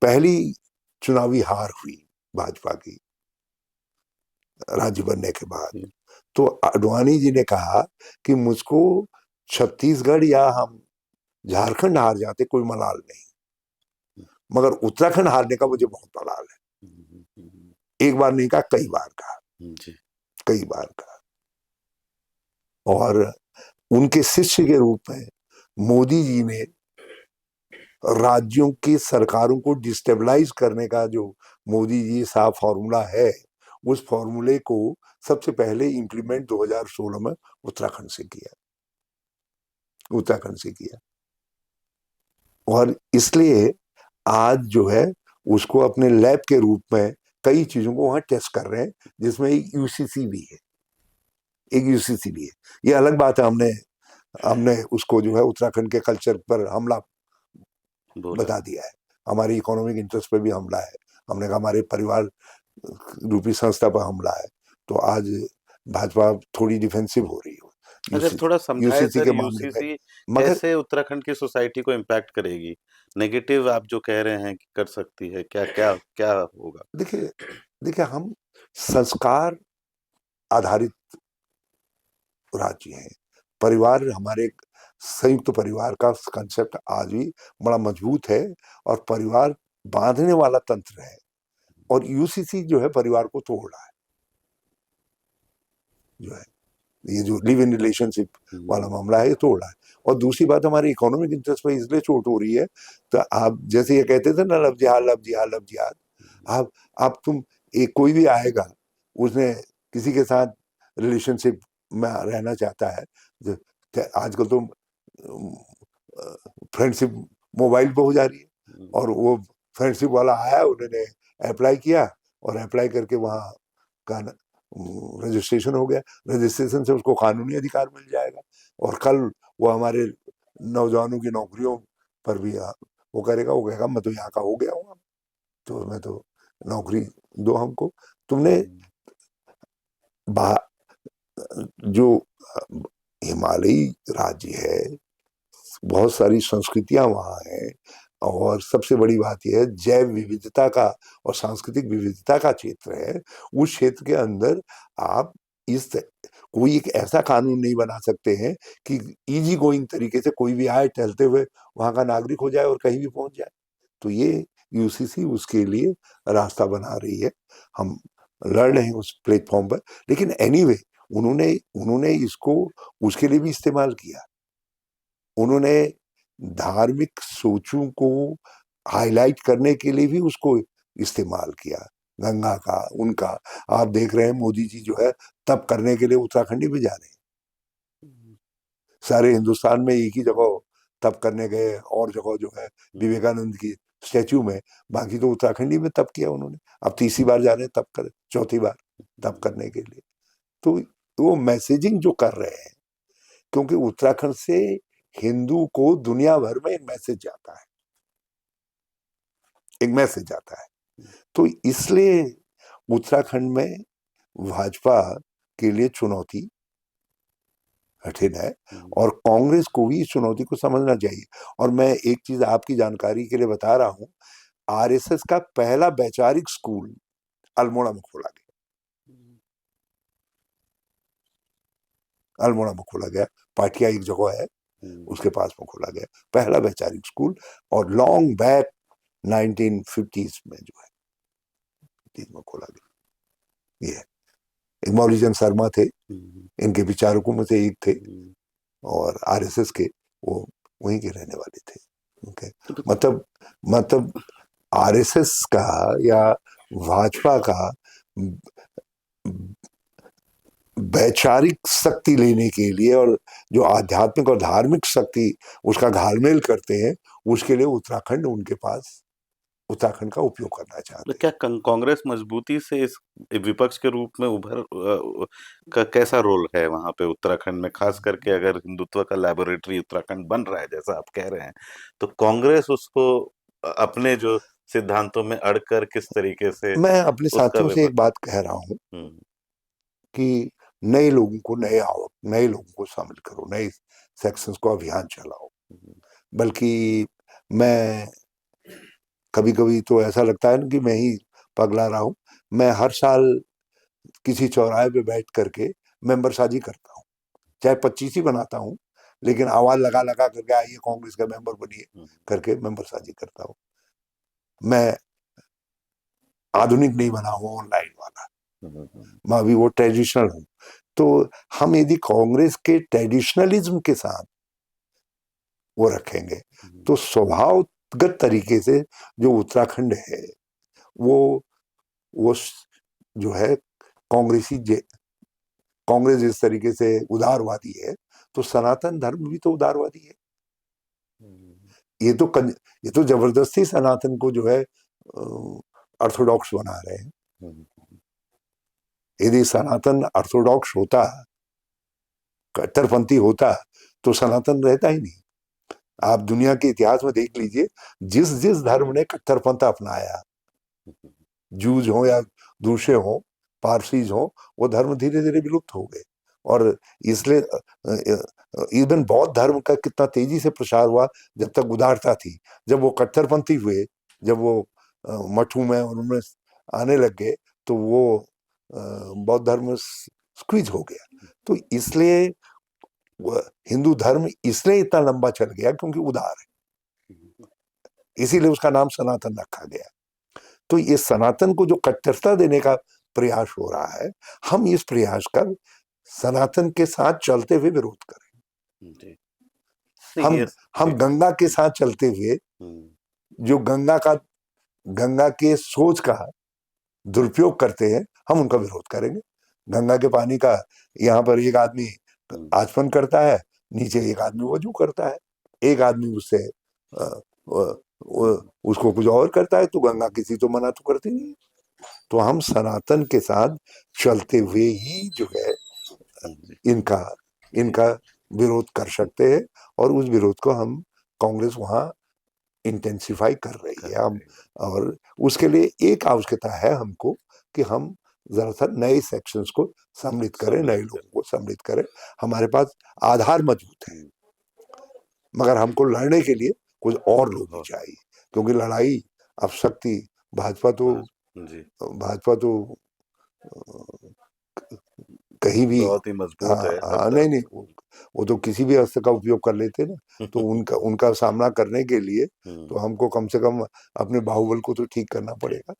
पहली चुनावी हार हुई भाजपा की राज्य बनने के बाद, तो आडवाणी जी ने कहा कि मुझको छत्तीसगढ़ या हम झारखंड हार जाते कोई मलाल नहीं, मगर उत्तराखंड हारने का मुझे बहुत मलाल है। एक बार नहीं कहा, कई बार कहा, कई बार कहा। और उनके शिष्य के रूप में मोदी जी ने राज्यों की सरकारों को डिस्टेबलाइज करने का जो मोदी जी साहब फॉर्मूला है, उस फॉर्मूले को सबसे पहले इंप्लीमेंट 2016 में उत्तराखंड से किया, उत्तराखंड से किया। और इसलिए आज जो है उसको अपने लैब के रूप में कई चीजों को वहां टेस्ट कर रहे हैं, जिसमें एक यूसीसी भी है, एक यूसीसी भी है। ये अलग बात है, हमने हमने उसको जो है उत्तराखंड के कल्चर पर हमला बोला। बता दिया है, हमारी इकोनॉमिक इंटरेस्ट पर भी हमला है, हमने कहा हमारे परिवार रूपी संस्था पर हमला है। तो आज भाजपा थोड़ी डिफेंसिव हो रही हो अगर थोड़ा समझाए यूसीसी सर, के मामले में। यूसीसी मगर कैसे उत्तराखंड की सोसाइटी को इम्पैक्ट करेगी? नेगेटिव आप जो कह रहे हैं कि कर सकती है, क्या क्या क्या होगा? देखिए देखिए हम संस्कार आधारित राज्य हैं। परिवार, हमारे संयुक्त परिवार का कंसेप्ट आज भी बड़ा मजबूत है और परिवार बांधने वाला तंत्र है, और यूसीसी जो है परिवार को तोड़ रहा है, जो है ये जो लिव इन रिलेशनशिप वाला मामला है, ये तोड़ रहा है। और दूसरी बात, हमारी इकोनॉमिक इंटरेस्ट पर इसलिए चोट हो रही है, तो आप जैसे ये कहते थे ना, लव जिहाद लव जिहाद लव जिहाद, आप तुम एक कोई भी आएगा, उसने किसी के साथ रिलेशनशिप में रहना चाहता है, आजकल तो फ्रेंडशिप मोबाइल पे हो जा रही है, और वो फ्रेंडशिप वाला आया, उन्होंने अप्लाई किया और अप्लाई करके वहाँ का रजिस्ट्रेशन हो गया, रजिस्ट्रेशन से उसको कानूनी अधिकार मिल जाएगा, और कल वो हमारे नौजवानों की नौकरियों पर भी वो करेगा, वो कहेगा मैं तो यहाँ का हो गया हूँ, तो मैं तो नौकरी दो हमको। तुमने जो हिमालयी राज्य है, बहुत सारी संस्कृतियां वहाँ हैं, और सबसे बड़ी बात यह है जैव विविधता का और सांस्कृतिक विविधता का क्षेत्र है। उस क्षेत्र के अंदर आप इस कोई एक ऐसा कानून नहीं बना सकते हैं कि इजी गोइंग तरीके से कोई भी आए टहलते हुए वहां का नागरिक हो जाए और कहीं भी पहुंच जाए। तो ये यूसीसी उसके लिए रास्ता बना रही है, हम लड़ रहे हैं उस प्लेटफॉर्म पर। लेकिन एनीवे उन्होंने उन्होंने इसको उसके लिए भी इस्तेमाल किया, उन्होंने धार्मिक सोचों को हाईलाइट करने के लिए भी उसको इस्तेमाल किया, गंगा का उनका। आप देख रहे हैं मोदी जी जो है तप करने के लिए उत्तराखंडी भी जा रहे हैं, सारे हिंदुस्तान में एक ही जगह तप करने गए, और जगह जो है विवेकानंद की स्टैच्यू में, बाकी तो उत्तराखंडी में तप किया उन्होंने। अब तीसरी बार जा रहे हैं तप कर, चौथी बार तप करने के लिए। तो वो मैसेजिंग जो कर रहे हैं, क्योंकि उत्तराखंड से हिंदू को दुनिया भर में एक मैसेज जाता है, एक मैसेज जाता है। तो इसलिए उत्तराखंड में भाजपा के लिए चुनौती कठिन है, और कांग्रेस को भी इस चुनौती को समझना चाहिए। और मैं एक चीज आपकी जानकारी के लिए बता रहा हूं, आरएसएस का पहला वैचारिक स्कूल अल्मोड़ा में खोला गया, अल्मोड़ा में खोला गया, पाटिया एक जगह है उसके पास में खोला गया पहला वैचारिक स्कूल, और लॉन्ग बैक 1950s में जो है में खोला गया। ये एक मौलीचंद शर्मा थे, इनके विचारकों में से एक थे, और आरएसएस के वो वहीं के रहने वाले थे। ओके, मतलब आरएसएस का या भाजपा का वैचारिक शक्ति लेने के लिए, और जो आध्यात्मिक और धार्मिक शक्ति उसका घालमेल करते हैं, उसके लिए उत्तराखंड उनके पास, उत्तराखंड का उपयोग करना चाहते हैं। क्या कांग्रेस मजबूती से इस विपक्ष के रूप में उभर का कैसा रोल है वहां पे उत्तराखंड में, खास करके अगर हिंदुत्व का लैबोरेटरी उत्तराखंड बन रहा है जैसा आप कह रहे हैं, तो कांग्रेस उसको अपने जो सिद्धांतों में अड़कर किस तरीके से मैं अपने उसका साथियों से एक बात कह रहा हूं कि नए लोगों को, नए लोगों को शामिल करो, नए सेक्शंस को अभियान चलाओ। बल्कि मैं कभी कभी तो ऐसा लगता है ना कि मैं ही पगला रहा हूं। मैं हर साल किसी चौराहे पे बैठ करके मेंबर साजी करता हूं, चाहे 25 ही बनाता हूं, लेकिन आवाज लगा लगा करके आइए कांग्रेस का मेंबर बनिए करके मेंबर साजी करता हूं। मैं आधुनिक नहीं बना हूं, ऑनलाइन वाला, मैं अभी वो ट्रेडिशनल हूं। तो हम यदि कांग्रेस के ट्रेडिशनलिज्म के साथ वो रखेंगे, तो स्वभावगत तरीके से जो उत्तराखंड है वो जो है कांग्रेसी, कांग्रेस जिस तरीके से उदारवादी है, तो सनातन धर्म भी तो उदारवादी है। ये तो जबरदस्ती सनातन को जो है ऑर्थोडॉक्स बना रहे हैं। यदि सनातन ऑर्थोडॉक्स होता, कट्टरपंथी होता, तो सनातन रहता ही नहीं। आप दुनिया के इतिहास में देख लीजिए, जिस जिस धर्म ने कट्टरपंथ अपनाया, जूज हो या दूसरे हो, पारसीज हो, वो धर्म धीरे धीरे विलुप्त हो गए। और इसलिए इवन बौद्ध धर्म का कितना तेजी से प्रसार हुआ जब तक उदारता थी। जब वो कट्टरपंथी हुए, जब वो मठों में और उनमें आने लग गए, तो वो बौद्ध धर्म स्क्वीज हो गया। तो इसलिए हिंदू धर्म इसलिए इतना लंबा चल गया क्योंकि उदार है, इसीलिए उसका नाम सनातन रखा गया। तो ये सनातन को जो कट्टरता देने का प्रयास हो रहा है, हम इस प्रयास का सनातन के साथ चलते हुए विरोध करें। हम गंगा के साथ चलते हुए जो गंगा के सोच का दुरुपयोग करते हैं, हम उनका विरोध करेंगे। गंगा के पानी का यहाँ पर एक आदमी आचमन करता है, नीचे एक आदमी वजू करता है, एक आदमी उससे उसको कुछ और करता है, तो गंगा किसी तो मना तो करती नहीं। तो हम सनातन के साथ चलते हुए ही जो है इनका विरोध कर सकते हैं, और उस विरोध को हम कांग्रेस वहां इंटेंसिफाई कर रही है। हम और उसके लिए एक आवश्यकता है हमको कि हम जरा सा नए सेक्शंस को सम्मिलित करें, नए लोगों को सम्मिलित करें। हमारे पास आधार मजबूत है, मगर हमको लड़ने के लिए कुछ और लोग भी चाहिए, क्योंकि लड़ाई अब शक्ति भाजपा तो कहीं भी बहुत ही मजबूत है। नहीं, वो तो किसी भी अस्त्र का उपयोग कर लेते ना। तो उनका सामना करने के लिए तो हमको कम से कम अपने बाहुबल को तो ठीक करना पड़ेगा।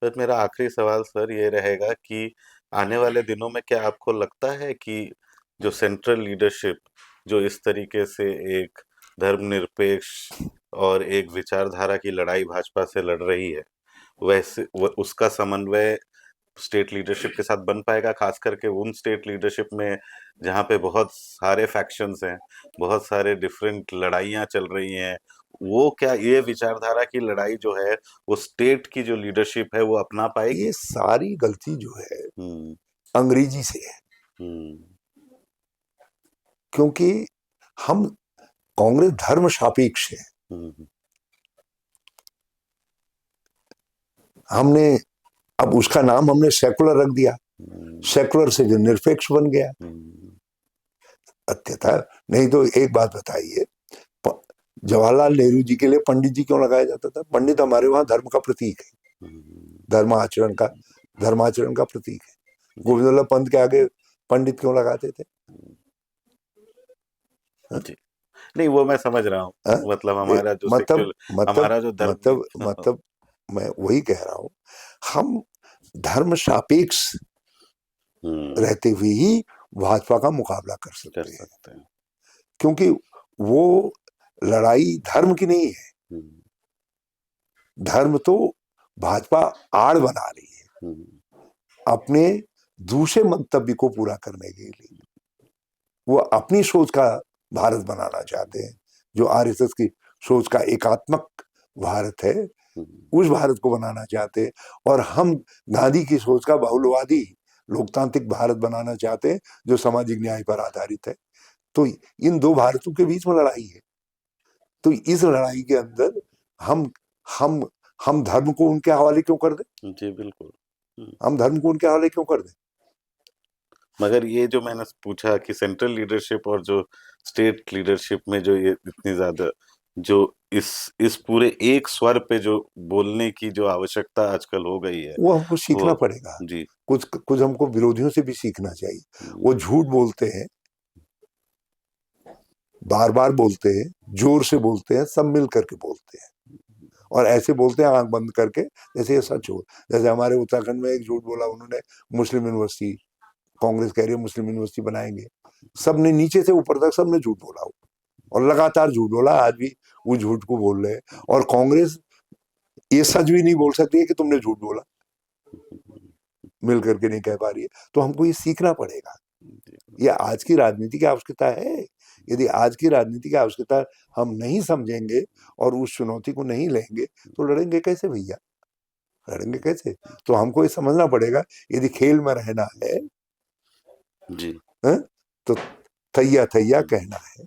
तो मेरा आखिरी सवाल सर ये रहेगा कि आने वाले दिनों में क्या आपको लगता है कि जो सेंट्रल लीडरशिप जो इस तरीके से एक धर्मनिरपेक्ष और एक विचारधारा की लड़ाई भाजपा से लड़ रही है, वैसे उसका समन्वय स्टेट लीडरशिप के साथ बन पाएगा, खास करके उन स्टेट लीडरशिप में जहाँ पे बहुत सारे फैक्शंस हैं, बहुत सारे डिफरेंट लड़ाइयाँ चल रही हैं, वो क्या ये विचारधारा की लड़ाई जो है वो स्टेट की जो लीडरशिप है वो अपना पाएगी? ये सारी गलती जो है अंग्रेजी से है, क्योंकि हम कांग्रेस धर्म सापेक्ष है। हमने अब उसका नाम हमने सेकुलर रख दिया, सेकुलर से जो निरपेक्ष बन गया। अत्यथा नहीं तो एक बात बताइए, जवाहरलाल नेहरू जी के लिए पंडित जी क्यों लगाया जाता था? पंडित हमारे वहां धर्म का प्रतीक है, धर्माचरण का प्रतीक है। गोविंद वल्लभ पंत के आगे पंडित क्यों लगाते थे? नहीं, वो मैं समझ रहा हूँ। मतलब हमारा जो मतलब मैं वही कह रहा हूँ, हम धर्म सापेक्ष रहते हुए ही भाजपा का मुकाबला कर सकते हैं, क्योंकि वो लड़ाई धर्म की नहीं है। धर्म तो भाजपा आड़ बना रही है अपने दूसरे मंतव्य को पूरा करने के लिए। वो अपनी सोच का भारत बनाना चाहते हैं, जो आरएसएस की सोच का एकात्मक भारत है, उस भारत को बनाना चाहते हैं। और हम गांधी की सोच का बहुलवादी लोकतांत्रिक भारत बनाना चाहते हैं, जो सामाजिक न्याय पर आधारित है। तो इन दो भारतों के बीच में लड़ाई है। तो इस लड़ाई के अंदर हम धर्म को उनके हवाले क्यों कर दें? जी बिल्कुल, हम धर्म को उनके हवाले क्यों कर दें? मगर ये जो मैंने पूछा कि सेंट्रल लीडरशिप और जो स्टेट लीडरशिप में जो ये इतनी ज्यादा जो इस पूरे एक स्वर पे जो बोलने की जो आवश्यकता आजकल हो गई है, वो हमको सीखना पड़ेगा। जी, कुछ हमको विरोधियों से भी सीखना चाहिए। वो झूठ बोलते हैं, बार बार बोलते हैं, जोर से बोलते हैं, सब मिल करके बोलते हैं, और ऐसे बोलते हैं आंख बंद करके जैसे ये सच हो। जैसे हमारे उत्तराखंड में एक झूठ बोला उन्होंने, मुस्लिम यूनिवर्सिटी, कांग्रेस कह रही है मुस्लिम यूनिवर्सिटी बनाएंगे। सबने नीचे से ऊपर तक सबने झूठ बोला, और लगातार झूठ बोला। आज भी वो झूठ को बोल रहे हैं, और कांग्रेस ये सच भी नहीं बोल सकती है कि तुमने झूठ बोला, मिल करके नहीं कह पा रही है। तो हमको ये सीखना पड़ेगा। ये आज की राजनीति की आवश्यकता है। यदि आज की राजनीति की आवश्यकता हम नहीं समझेंगे और उस चुनौती को नहीं लेंगे, तो लड़ेंगे कैसे भैया? लड़ेंगे कैसे? तो हमको ये समझना पड़ेगा, यदि खेल में रहना है जी, तो थैया थैया कहना है,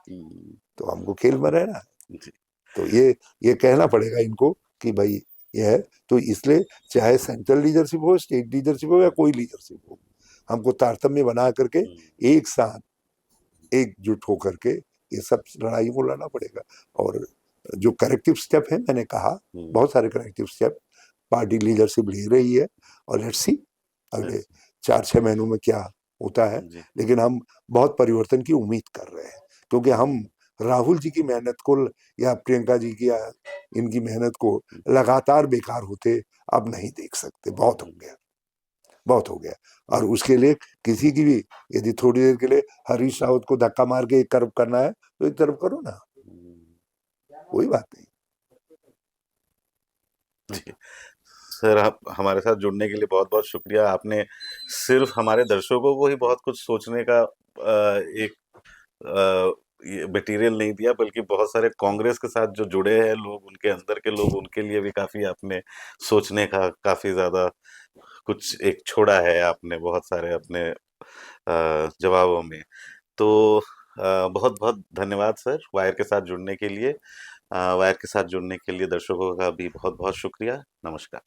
तो हमको खेल में रहना है। जी। तो ये कहना पड़ेगा इनको कि भाई ये है। तो इसलिए चाहे सेंट्रल लीडरशिप हो, स्टेट लीडरशिप हो या कोई लीडरशिप हो, हमको तारतम्य बना करके एक साथ एकजुट होकर के ये सब लड़ाई को लड़ना पड़ेगा। और जो करेक्टिव स्टेप है, मैंने कहा बहुत सारे करेक्टिव स्टेप पार्टी लीडरशिप ले रही है, और लेट्स सी अगले 4-6 महीनों में क्या होता है। लेकिन हम बहुत परिवर्तन की उम्मीद कर रहे हैं, क्योंकि हम राहुल जी की मेहनत को या प्रियंका जी की या इनकी मेहनत को लगातार बेकार होते अब नहीं देख सकते। बहुत हो गया, बहुत हो गया। और उसके लिए किसी की भी यदि थोड़ी देर के लिए हरीश रावत को धक्का मार के एक तरफ करना है तो एक तरफ करो ना, कोई बात नहीं। सर, आप हमारे साथ जुड़ने के लिए बहुत बहुत शुक्रिया। आपने सिर्फ हमारे दर्शकों को ही बहुत कुछ सोचने का एक मटेरियल नहीं दिया, बल्कि बहुत सारे कांग्रेस के साथ जो जुड़े हैं लोग, उनके अंदर के लोग, उनके लिए भी काफी आपने सोचने का काफी ज्यादा कुछ एक छोड़ा है आपने बहुत सारे अपने जवाबों में। तो बहुत बहुत धन्यवाद सर वायर के साथ जुड़ने के लिए। वायर के साथ जुड़ने के लिए दर्शकों का भी बहुत बहुत शुक्रिया। नमस्कार।